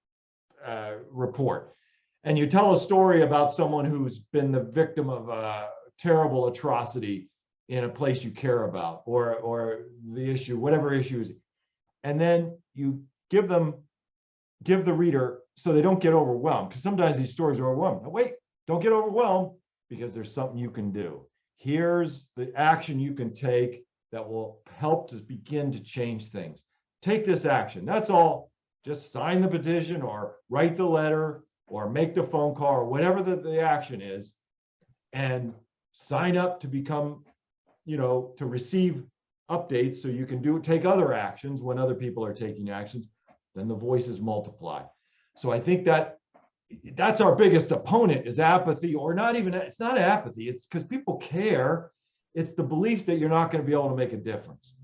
report, and you tell a story about someone who's been the victim of a terrible atrocity in a place you care about, or the issue, whatever issue is, and then you give the reader so they don't get overwhelmed, because sometimes these stories are overwhelming. Now, wait, don't get overwhelmed, because there's something you can do. Here's the action you can take that will help to begin to change things. Take this action. That's all. Just sign the petition, or write the letter, or make the phone call, or whatever the action is, and sign up to become, you know, to receive updates so you can take other actions when other people are taking actions. Then the voices multiply. So I think that's our biggest opponent, is apathy, or not even, it's not apathy, it's because people care. It's the belief that you're not going to be able to make a difference.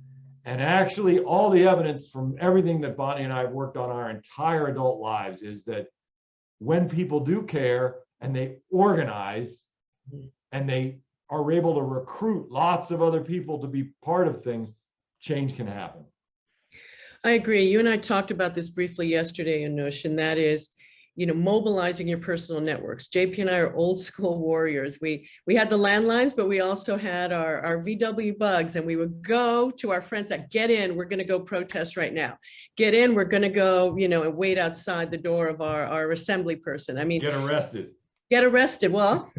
And actually, all the evidence from everything that Bonnie and I have worked on our entire adult lives is that when people do care and they organize and they are able to recruit lots of other people to be part of things, change can happen. I agree. You and I talked about this briefly yesterday, Anoush, and that is, you know, mobilizing your personal networks. JP and I are old school warriors. We had the landlines, but we also had our VW bugs, and we would go to our friends that get in, we're going to go protest right now. Get in, we're going to go, you know, and wait outside the door of our assembly person. I mean, Get arrested. Get arrested. Well,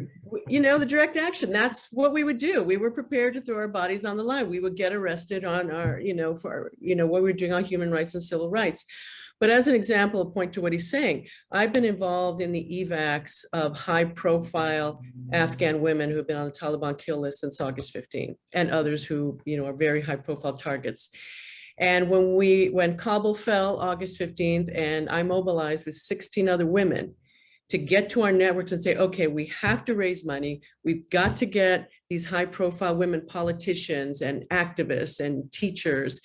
you know, the direct action, that's what we would do. We were prepared to throw our bodies on the line. We would get arrested on our, you know, for, you know, what we were doing on human rights and civil rights. But as an example, a point to what he's saying, I've been involved in the evacs of high profile Afghan women who have been on the Taliban kill list since August 15, and others who, you know, are very high profile targets. And when Kabul fell August 15th, and I mobilized with 16 other women to get to our networks and say, okay, we have to raise money. We've got to get these high profile women politicians and activists and teachers,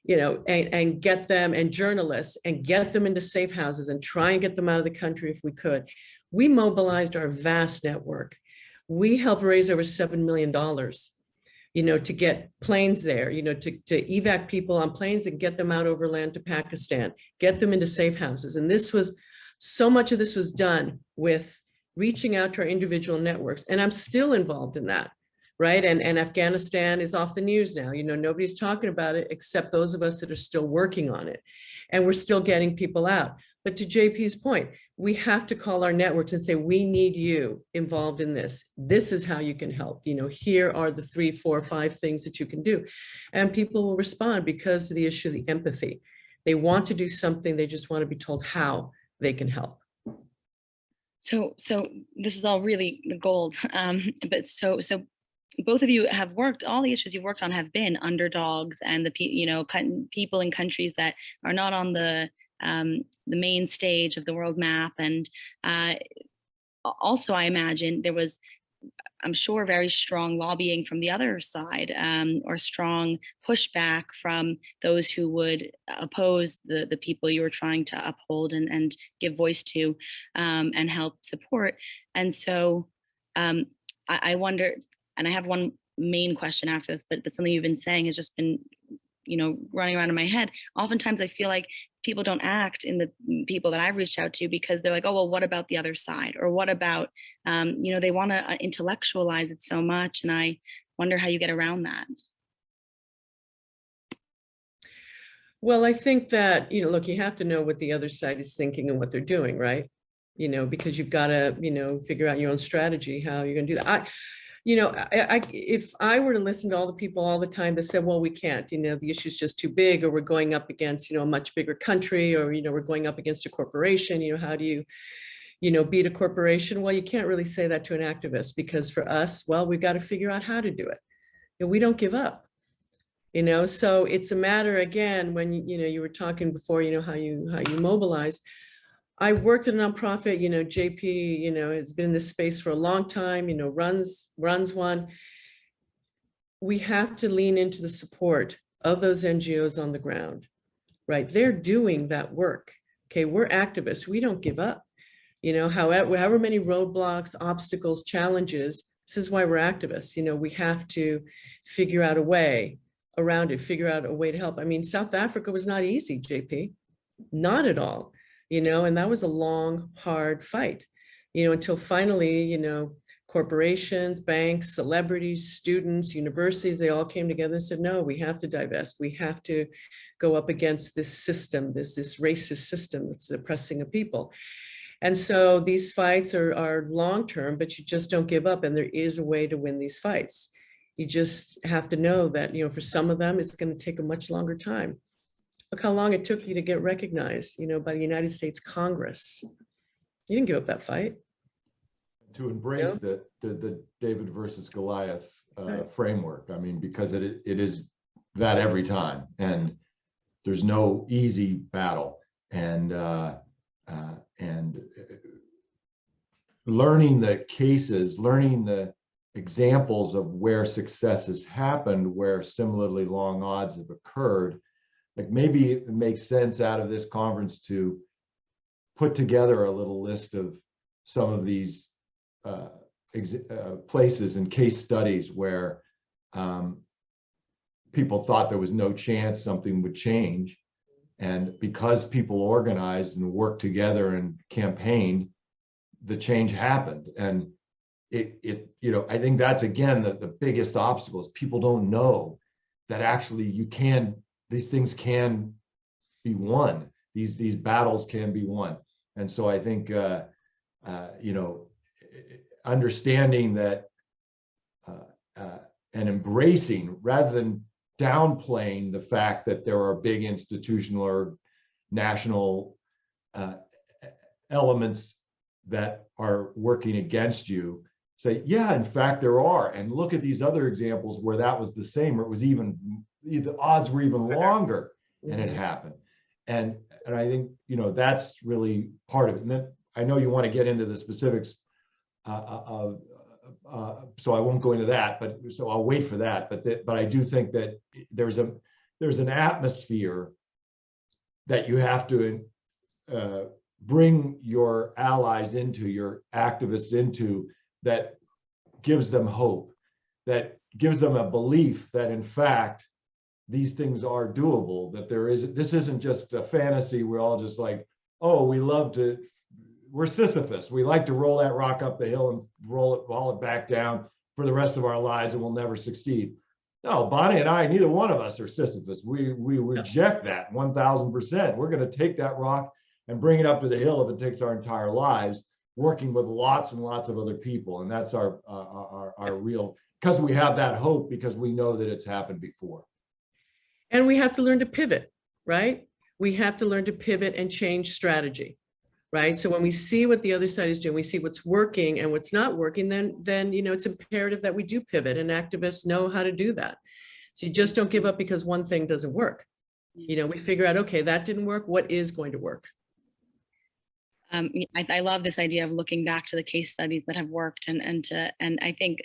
you know, and get them, and journalists, and get them into safe houses and try and get them out of the country if we could. We mobilized our vast network. We helped raise over $7 million, you know, to get planes there, you know, to evac people on planes and get them out overland to Pakistan, get them into safe houses. And so much of this was done with reaching out to our individual networks. And I'm still involved in that, right? And Afghanistan is off the news now. You know, nobody's talking about it except those of us that are still working on it. And we're still getting people out. But to JP's point, we have to call our networks and say, we need you involved in this. This is how you can help. You know, here are the 3, 4, 5 things that you can do. And people will respond because of the issue of the empathy. They want to do something, they just want to be told how they can help. So this is all really gold. But so both of you have worked, all the issues you've worked on have been underdogs and people in countries that are not on the main stage of the world map. And also, I imagine there was, I'm sure, very strong lobbying from the other side, or strong pushback from those who would oppose the people you were trying to uphold and give voice to, and help support. And so I wonder, and I have one main question after this, but something you've been saying has just been, running around in my head. Oftentimes I feel like people don't act in the people that I've reached out to because they're like, oh, well, what about the other side? Or what about, they want to intellectualize it so much. And I wonder how you get around that. Well, I think that, look, you have to know what the other side is thinking and what they're doing, right? Because you've got to, figure out your own strategy, how you're going to do that. If I were to listen to all the people all the time that said, well, we can't, the issue's just too big, or we're going up against, a much bigger country, or, we're going up against a corporation, how do you, beat a corporation? Well, you can't really say that to an activist, because for us, well, we've got to figure out how to do it. We don't give up, so it's a matter, again, when, you were talking before, how you mobilize. I worked at a nonprofit, JP, has been in this space for a long time, runs one. We have to lean into the support of those NGOs on the ground, right? They're doing that work. Okay, we're activists. We don't give up. However many roadblocks, obstacles, challenges, this is why we're activists. We have to figure out a way around it, figure out a way to help. I mean, South Africa was not easy, JP, not at all. And that was a long, hard fight, until finally, corporations, banks, celebrities, students, universities, they all came together and said, no, we have to divest. We have to go up against this system, this racist system that's oppressing a people. And so these fights are long-term, but you just don't give up. And there is a way to win these fights. You just have to know that, for some of them, it's going to take a much longer time. Look how long it took you to get recognized, by the United States Congress. You didn't give up that fight. To embrace the David versus Goliath framework. I mean, because it is that every time, and there's no easy battle. And learning the cases, learning the examples of where success has happened, where similarly long odds have occurred. Like, maybe it makes sense out of this conference to put together a little list of some of these places and case studies where people thought there was no chance something would change. And because people organized and worked together and campaigned, the change happened. And I think that's, again, the biggest obstacle is people don't know that actually these things can be won. These battles can be won. And so I think, understanding that and embracing, rather than downplaying the fact that there are big institutional or national elements that are working against you, say, yeah, in fact, there are. And look at these other examples where that was the same, or it was even, the odds were even longer, and it happened. And I think, that's really part of it. And then I know you want to get into the specifics, so I won't go into that, but so I'll wait for that. But I do think that there's an atmosphere that you have to bring your allies into, your activists into, that gives them hope, that gives them a belief that in fact these things are doable, that this isn't just a fantasy. We're all just like, oh, we're Sisyphus. We like to roll that rock up the hill and roll it back down for the rest of our lives, and we'll never succeed. No, Bonnie and I, neither one of us are Sisyphus. We reject that 1000%. We're going to take that rock and bring it up to the hill if it takes our entire lives, working with lots and lots of other people. And that's our real, because we have that hope, because we know that it's happened before. And we have to learn to pivot, right? We have to learn to pivot and change strategy. right? So when we see what the other side is doing, we see what's working and what's not working, then you know, it's imperative that we do pivot, and activists know how to do that. So you just don't give up because one thing doesn't work. You know, we figure out, okay, that didn't work. What is going to work? I love this idea of looking back to the case studies that have worked, and I think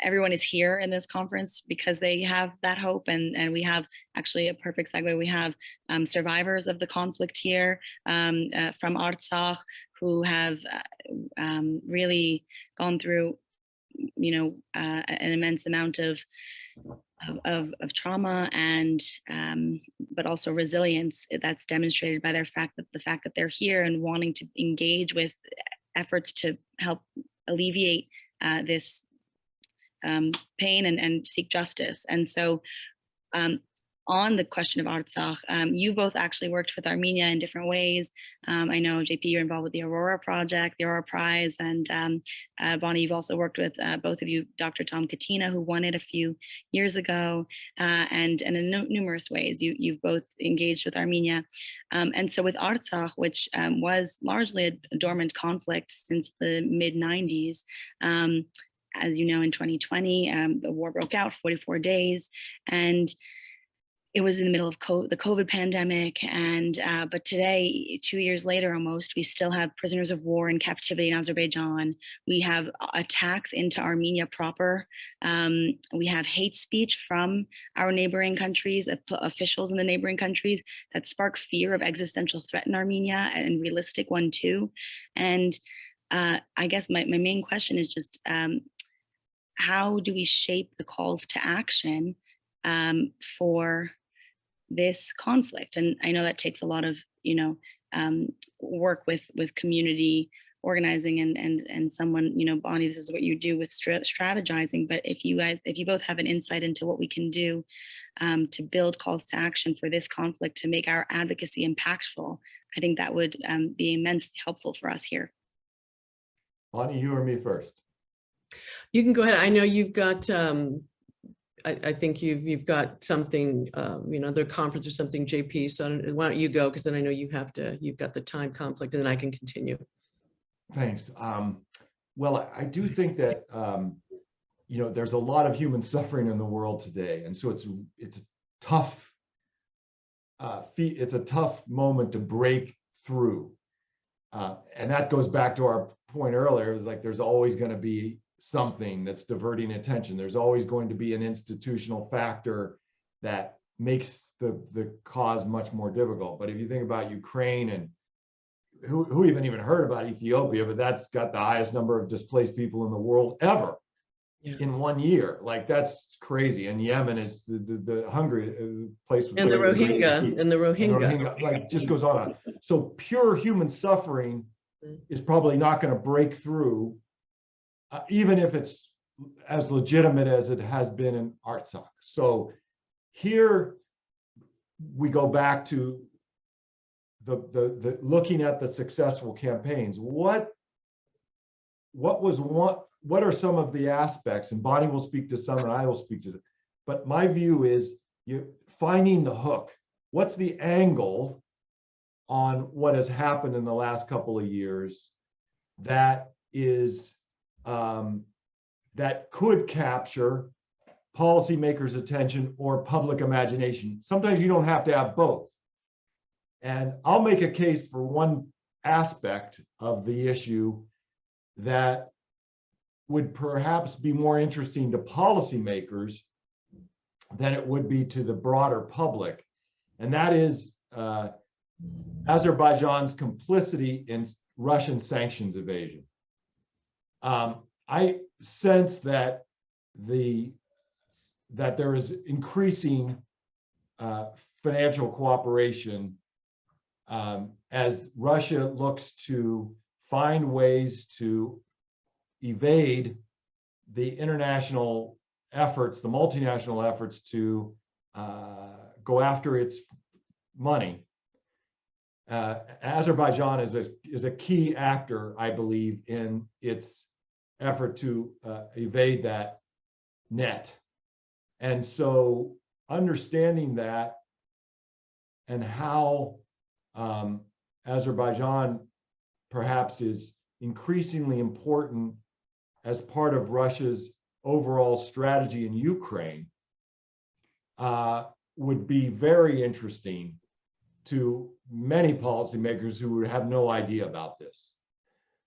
everyone is here in this conference because they have that hope, and we have actually a perfect segue. We have survivors of the conflict here from Artsakh who have really gone through, you know, an immense amount of trauma, and but also resilience that's demonstrated by the fact that they're here and wanting to engage with efforts to help alleviate this pain and seek justice. And so on the question of Artsakh, you both actually worked with Armenia in different ways. I know, JP, you're involved with the Aurora Project, the Aurora Prize, and Bonnie, you've also worked with both of you, Dr. Tom Katina, who won it a few years ago, and in numerous ways, you've both engaged with Armenia. And so with Artsakh, which was largely a dormant conflict since the mid-90s, as you know, in 2020, the war broke out, 44 days, and it was in the middle of the COVID pandemic, and but today, 2 years later almost, we still have prisoners of war in captivity in Azerbaijan. We have attacks into Armenia proper. We have hate speech from our neighboring countries, officials in the neighboring countries, that spark fear of existential threat in Armenia, and realistic one too. And I guess my main question is just how do we shape the calls to action for this conflict? And I know that takes a lot of, you know, work with community organizing and someone, you know, Bonnie, this is what you do with strategizing. But if you both have an insight into what we can do to build calls to action for this conflict, to make our advocacy impactful, I think that would be immensely helpful for us here. Bonnie, you or me first? You can go ahead. I know you've got I think you've got something, you know, their conference or something, JP. So why don't you go? Because then I know you've got the time conflict, and then I can continue. Thanks. Well, I do think that you know, there's a lot of human suffering in the world today, and so it's a tough it's a tough moment to break through, and that goes back to our point earlier. Is like there's always going to be something that's diverting attention. There's always going to be an institutional factor that makes the cause much more difficult. But if you think about Ukraine, and who even heard about Ethiopia, but that's got the highest number of displaced people in the world ever in 1 year. Like, that's crazy. And Yemen is the hungry place. And the Rohingya, like, just goes on. So pure human suffering is probably not going to break through, even if it's as legitimate as it has been in Artsakh. So here we go back to the looking at the successful campaigns. What are some of the aspects? And Bonnie will speak to some, and I will speak to them. But my view is you finding the hook. What's the angle on what has happened in the last couple of years that is that could capture policymakers' attention or public imagination? Sometimes you don't have to have both. And I'll make a case for one aspect of the issue that would perhaps be more interesting to policymakers than it would be to the broader public. And that is Azerbaijan's complicity in Russian sanctions evasion. I sense that there is increasing financial cooperation as Russia looks to find ways to evade the international efforts, the multinational efforts to go after its money. Azerbaijan is a key actor, I believe, in its effort to evade that net. And so understanding that and how Azerbaijan perhaps is increasingly important as part of Russia's overall strategy in Ukraine would be very interesting to many policymakers who would have no idea about this.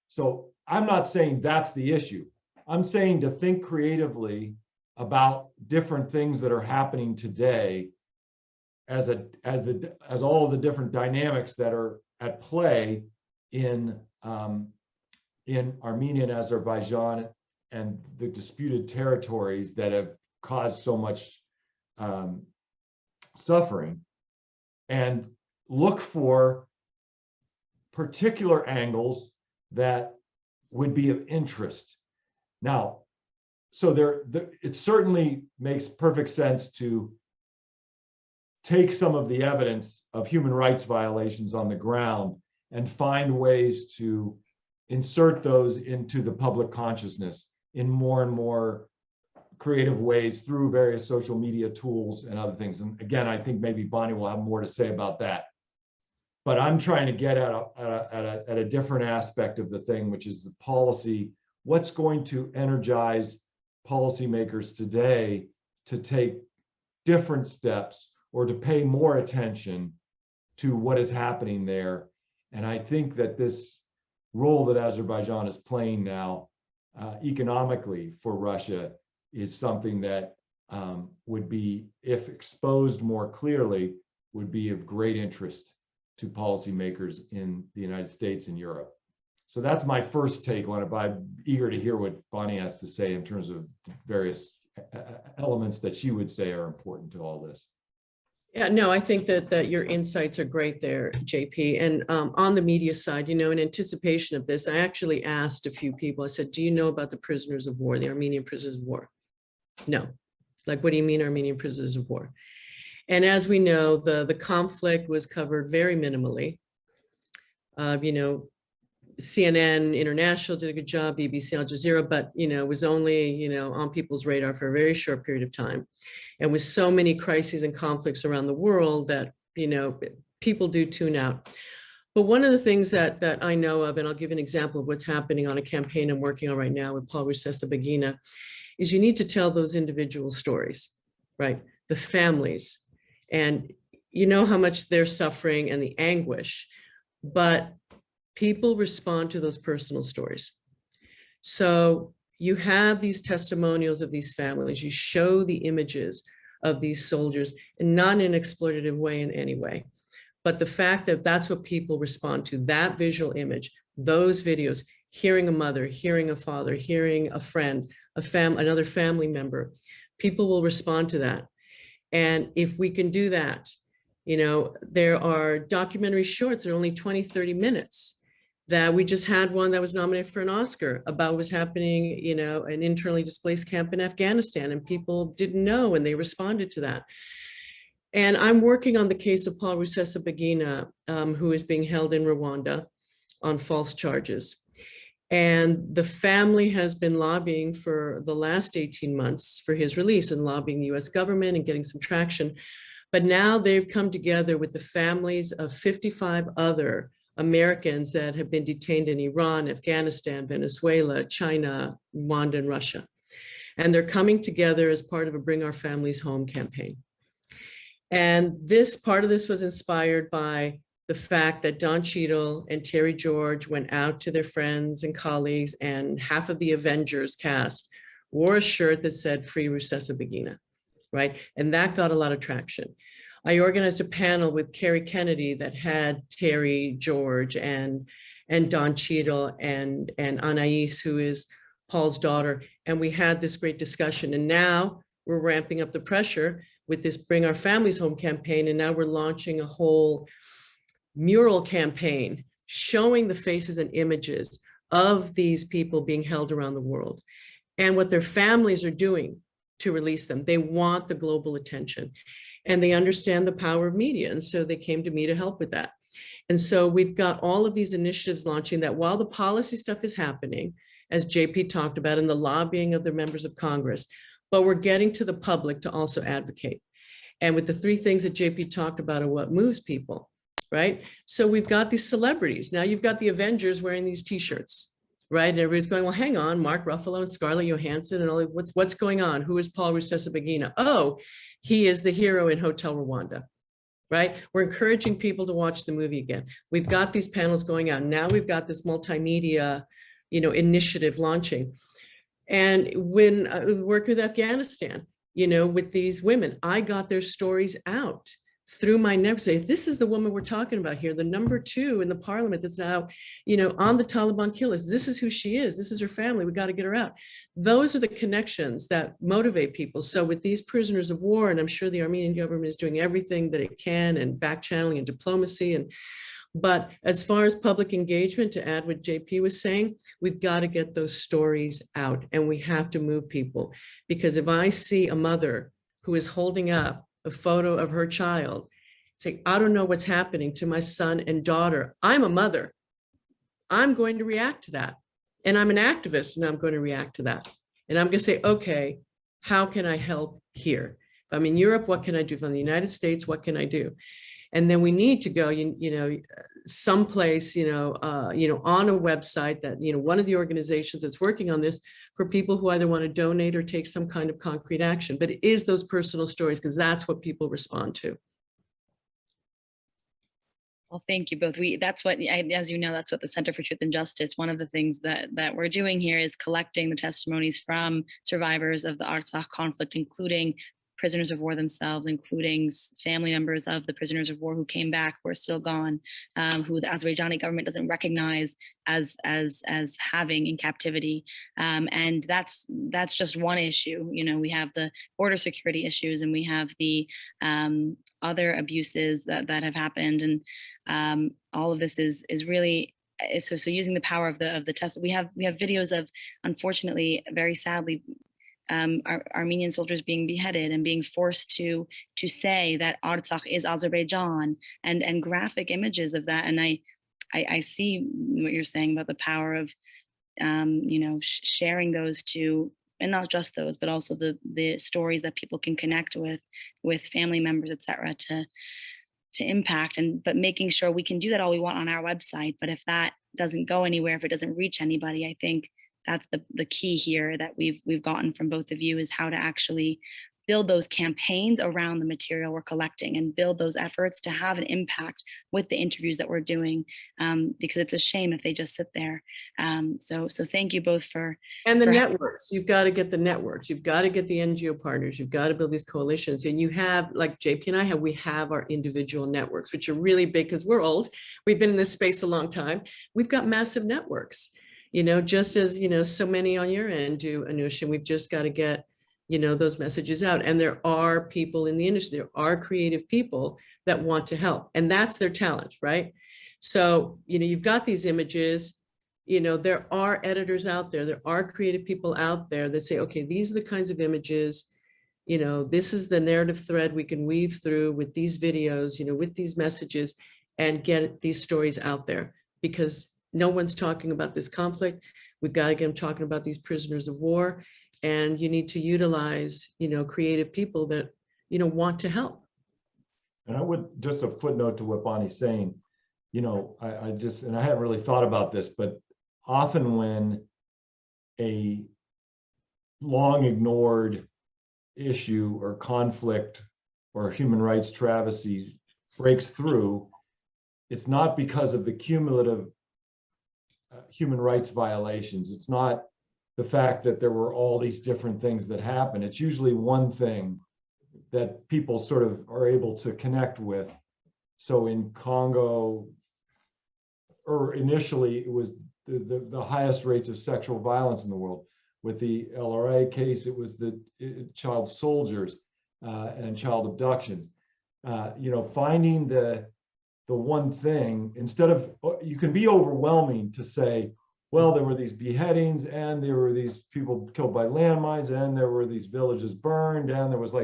So I'm not saying that's the issue. I'm saying to think creatively about different things that are happening today as all of the different dynamics that are at play in Armenia and Azerbaijan and the disputed territories that have caused so much suffering, and look for particular angles that would be of interest. Now, so it certainly makes perfect sense to take some of the evidence of human rights violations on the ground and find ways to insert those into the public consciousness in more and more creative ways through various social media tools and other things. And again, I think maybe Bonnie will have more to say about that. But I'm trying to get at a different aspect of the thing, which is the policy. What's going to energize policymakers today to take different steps or to pay more attention to what is happening there? And I think that this role that Azerbaijan is playing now economically for Russia is something that would be, if exposed more clearly, would be of great interest to policymakers in the United States and Europe. So that's my first take on it, but I'm eager to hear what Bonnie has to say in terms of various elements that she would say are important to all this. Yeah, no, I think that your insights are great there, JP. And on the media side, in anticipation of this, I actually asked a few people, I said, do you know about the prisoners of war, the Armenian prisoners of war? No. Like, what do you mean Armenian prisoners of war? And as we know, the conflict was covered very minimally. CNN International did a good job, BBC, Al Jazeera, but was only on people's radar for a very short period of time. And with so many crises and conflicts around the world that people do tune out. But one of the things that I know of, and I'll give an example of what's happening on a campaign I'm working on right now with Paul Rusesabagina, is you need to tell those individual stories, right? The families, and how much they're suffering and the anguish, but people respond to those personal stories. So you have these testimonials of these families, you show the images of these soldiers, and not in an exploitative way in any way, but the fact that that's what people respond to, that visual image, those videos, hearing a mother, hearing a father, hearing a friend, another family member, people will respond to that. And if we can do that, there are documentary shorts that are only 20, 30 minutes. That we just had one that was nominated for an Oscar about what was happening, an internally displaced camp in Afghanistan, and people didn't know, and they responded to that. And I'm working on the case of Paul Rusesabagina, who is being held in Rwanda on false charges. And the family has been lobbying for the last 18 months for his release and lobbying the US government and getting some traction. But now they've come together with the families of 55 other Americans that have been detained in Iran, Afghanistan, Venezuela, China, Rwanda, and Russia. And they're coming together as part of a Bring Our Families Home campaign. And part of this was inspired by the fact that Don Cheadle and Terry George went out to their friends and colleagues, and half of the Avengers cast wore a shirt that said "Free Rusesabagina," right? And that got a lot of traction. I organized a panel with Carrie Kennedy that had Terry George and Don Cheadle and Anais, who is Paul's daughter. And we had this great discussion. And now we're ramping up the pressure with this Bring Our Families Home campaign. And now we're launching a whole mural campaign showing the faces and images of these people being held around the world and what their families are doing to release them. They want the global attention. And they understand the power of media. And so they came to me to help with that. And so we've got all of these initiatives launching that while the policy stuff is happening, as JP talked about, in the lobbying of the members of Congress, but we're getting to the public to also advocate. And with the three things that JP talked about are what moves people, right? So we've got these celebrities. Now you've got the Avengers wearing these t-shirts, right? And everybody's going, well, hang on, Mark Ruffalo and Scarlett Johansson and all, what's going on? Who is Paul Rusesabagina? Oh, he is the hero in Hotel Rwanda, right? We're encouraging people to watch the movie again. We've got these panels going out. Now we've got this multimedia, initiative launching. And when I worked with Afghanistan, with these women, I got their stories out through my network. Say, this is the woman we're talking about here, the number 2 in the parliament that's now, on the Taliban kill list. This is who she is. This is her family. We got to get her out. Those are the connections that motivate people. So with these prisoners of war, and I'm sure the Armenian government is doing everything that it can, and back channeling and diplomacy, but as far as public engagement, to add what JP was saying, we've got to get those stories out, and we have to move people. Because if I see a mother who is holding up a photo of her child, saying, I don't know what's happening to my son and daughter, I'm a mother, I'm going to react to that. And I'm an activist, and I'm going to react to that. And I'm going to say, okay, how can I help here? If I'm in Europe, what can I do? If I'm in the United States, what can I do? And then we need to go, someplace, on a website that, one of the organizations that's working on this, for people who either want to donate or take some kind of concrete action. But it is those personal stories, because that's what people respond to. Well, thank you both. That's what, as you know, that's what the Center for Truth and Justice, one of the things that we're doing here is collecting the testimonies from survivors of the Artsakh conflict, including prisoners of war themselves, including family members of the prisoners of war who came back, who are still gone, who the Azerbaijani government doesn't recognize as having in captivity. And that's just one issue. We have the border security issues, and we have the other abuses that have happened. And all of this is really, so using the power of the test. We have videos of, unfortunately, very sadly, Armenian soldiers being beheaded and being forced to say that Artsakh is Azerbaijan, and graphic images of that. And I see what you're saying about the power of sharing those to, and not just those, but also the stories that people can connect with family members, etc., to impact, but making sure we can do that all we want on our website. But if that doesn't go anywhere, if it doesn't reach anybody, I think that's the key here that we've gotten from both of you, is how to actually build those campaigns around the material we're collecting, and build those efforts to have an impact with the interviews that we're doing, because it's a shame if they just sit there. So thank you both for— And the networks, you've got to get the networks, you've got to get the NGO partners, you've got to build these coalitions. And you have, like JP and I have, we have our individual networks, which are really big, because we're old. We've been in this space a long time. We've got massive networks, just as, so many on your end do, Anoush, and we've just got to get, those messages out. And there are people in the industry, there are creative people that want to help, and that's their challenge, right? So, you've got these images, there are editors out there are creative people out there that say, okay, these are the kinds of images, this is the narrative thread we can weave through with these videos, with these messages, and get these stories out there, because no one's talking about this conflict. We've got to get them talking about these prisoners of war, and you need to utilize, creative people that, want to help. And I would, just a footnote to what Bonnie's saying, I just, and I haven't really thought about this, but often when a long ignored issue or conflict or human rights travesty breaks through, it's not because of the cumulative human rights violations. It's not the fact that there were all these different things that happen. It's usually one thing that people sort of are able to connect with. So in Congo, or initially, it was the highest rates of sexual violence in the world. With the LRA case, it was the child soldiers and child abductions. Finding the one thing, instead of, you can be overwhelming to say, well, there were these beheadings, and there were these people killed by landmines, and there were these villages burned, and there was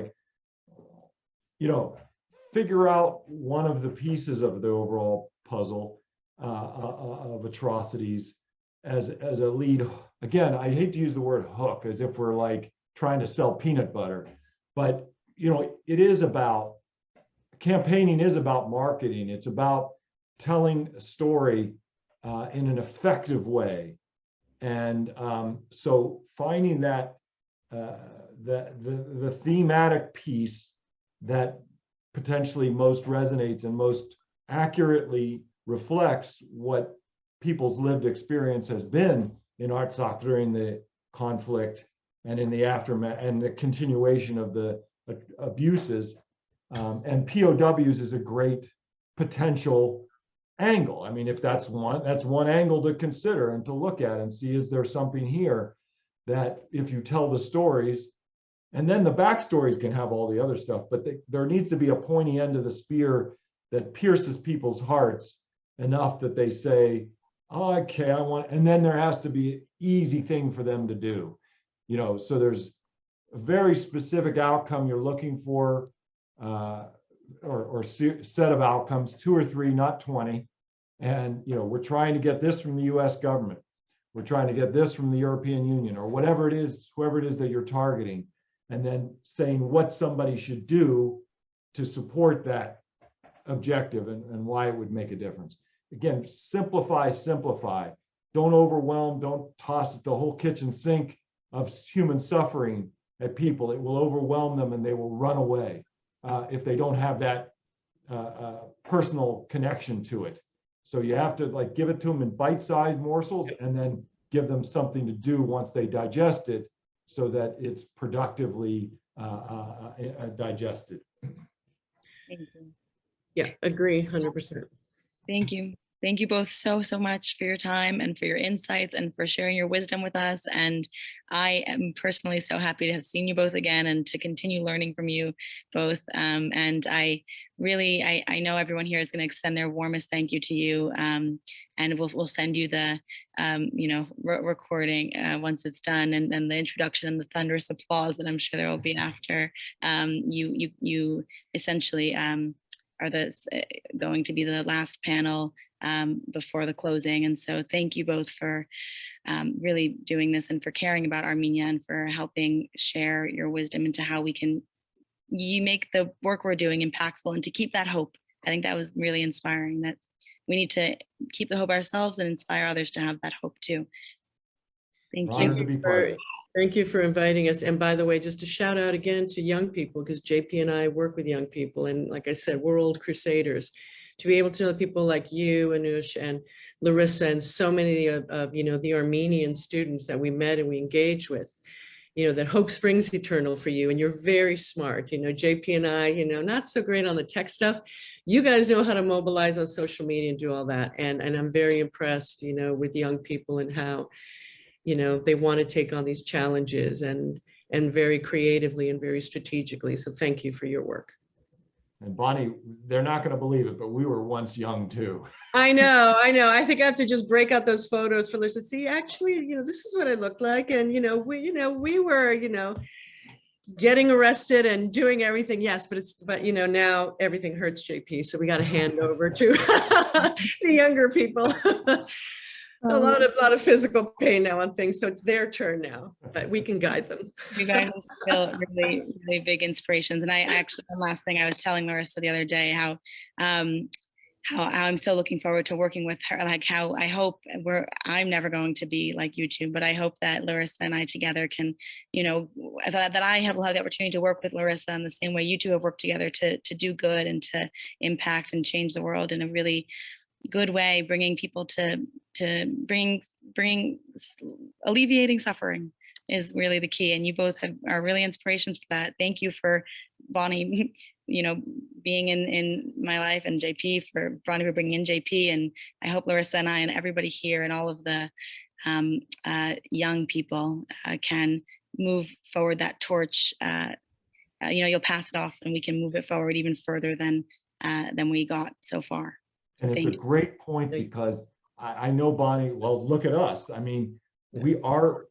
figure out one of the pieces of the overall puzzle of atrocities as a lead. Again, I hate to use the word hook as if we're trying to sell peanut butter, but it is about campaigning is about marketing. It's about telling a story in an effective way. And so finding that the thematic piece that potentially most resonates and most accurately reflects what people's lived experience has been in Artsakh during the conflict and in the aftermath and the continuation of the abuses. And POWs is a great potential angle. I mean, if that's one angle to consider and to look at and see, is there something here that if you tell the stories, and then the backstories can have all the other stuff, but there needs to be a pointy end of the spear that pierces people's hearts enough that they say, oh, okay, I want, and then there has to be an easy thing for them to do. You know, so there's a very specific outcome you're looking for, or set of outcomes, 2 or 3, not 20. And, you know, we're trying to get this from the US government. We're trying to get this from the European Union, or whatever it is, whoever it is that you're targeting, and then saying what somebody should do to support that objective and why it would make a difference. Again, simplify. Don't overwhelm, don't toss the whole kitchen sink of human suffering at people. It will overwhelm them and they will run away if they don't have that personal connection to it. So you have to like give it to them in bite-sized morsels and then give them something to do once they digest it so that it's productively digested. Thank you. Yeah, agree 100%. Thank you. Thank you both so much for your time and for your insights and for sharing your wisdom with us. And I am personally so happy to have seen you both again and to continue learning from you both. And I really, I know everyone here is going to extend their warmest thank you to you. And we'll send you the, recording once it's done, and then the introduction and the thunderous applause that I'm sure there will be after. You essentially are going to be the last panel before the closing. And so thank you both for really doing this and for caring about Armenia and for helping share your wisdom into how you make the work we're doing impactful and to keep that hope. I think that was really inspiring, that we need to keep the hope ourselves and inspire others to have that hope too. Thank you. Thank you for inviting us. And by the way, just a shout out again to young people, because JP and I work with young people. And like I said, we're old crusaders. To be able to know people like you, Anoush, and Larissa, and so many of the Armenian students that we met and we engaged with, that hope springs eternal for you. And you're very smart. JP and I, not so great on the tech stuff. You guys know how to mobilize on social media and do all that. And I'm very impressed, with young people and how they want to take on these challenges and very creatively and very strategically. So thank you for your work. And Bonnie, they're not going to believe it, but we were once young too. I know. I think I have to just break out those photos for Liz to see, actually, this is what I look like. And, we were, getting arrested and doing everything. Yes, but now everything hurts, JP. So we got to hand over to the younger people. A lot of physical pain now on things, so it's their turn now, but we can guide them. You guys are still really, really big inspirations. And I actually, the last thing I was telling Larissa the other day, how I'm so looking forward to working with her. Like how I hope I'm never going to be like you two, but I hope that Larissa and I together can, that I will have the opportunity to work with Larissa in the same way you two have worked together to do good and to impact and change the world in a really good way, bringing people to bring alleviating suffering is really the key. And you both are really inspirations for that. Thank you for Bonnie, being in my life, and JP for Bonnie for bringing in JP. And I hope Larissa and I and everybody here and all of the young people can move forward that torch. You'll pass it off and we can move it forward even further than we got so far. And it's a great point, because I know, Bonnie, well, look at us. I mean, our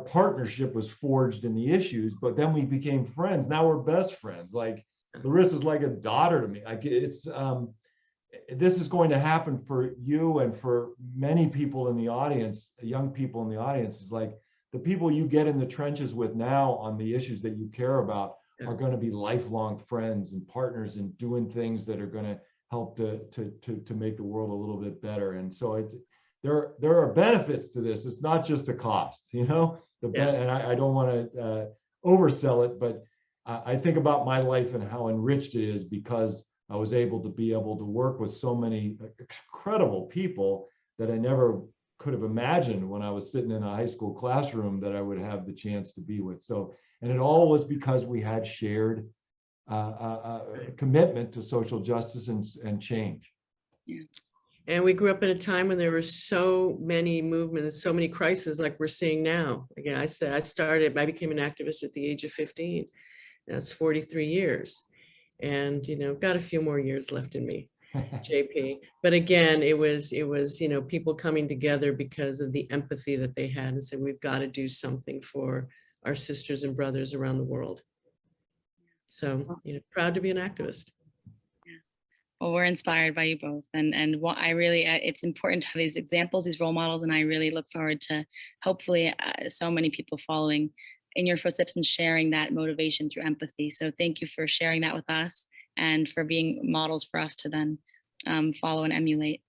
partnership was forged in the issues, but then we became friends. Now we're best friends. Like Larissa's like a daughter to me. Like this is going to happen for you and for many people in the audience, young people in the audience. Is like the people you get in the trenches with now on the issues that you care about are going to be lifelong friends and partners and doing things that are going to help to make the world a little bit better. And so there are benefits to this. It's not just a cost, you know. And I don't want to oversell it, but I think about my life and how enriched it is because I was able to work with so many incredible people that I never could have imagined when I was sitting in a high school classroom that I would have the chance to be with. So, and it all was because we had shared commitment to social justice and change. Yeah. And we grew up in a time when there were so many movements, so many crises like we're seeing now. Again, I became an activist at the age of 15. That's 43 years. And, you know, got a few more years left in me, JP. But again, it was, you know, people coming together because of the empathy that they had and said, we've got to do something for our sisters and brothers around the world. So, you know, proud to be an activist. Well, we're inspired by you both, and what I really, it's important to have these examples, these role models, and I really look forward to hopefully so many people following in your footsteps and sharing that motivation through empathy. So thank you for sharing that with us and for being models for us to then follow and emulate.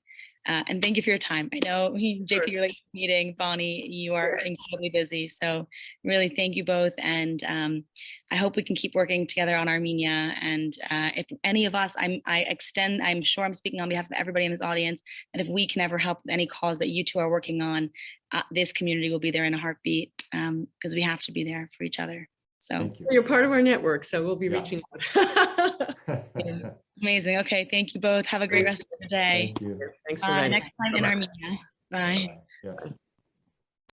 And thank you for your time. I know, JP, you're like meeting, Bonnie, you are incredibly busy. So really thank you both. And I hope we can keep working together on Armenia. And if any of us, I'm sure I'm speaking on behalf of everybody in this audience, that if we can ever help any cause that you two are working on, this community will be there in a heartbeat because we have to be there for each other. So you're part of our network, so we'll be reaching out. Yeah. Amazing. Okay, thank you both. Have a great rest of the day. Thank you. Thanks for next time in Armenia. Bye. Yes.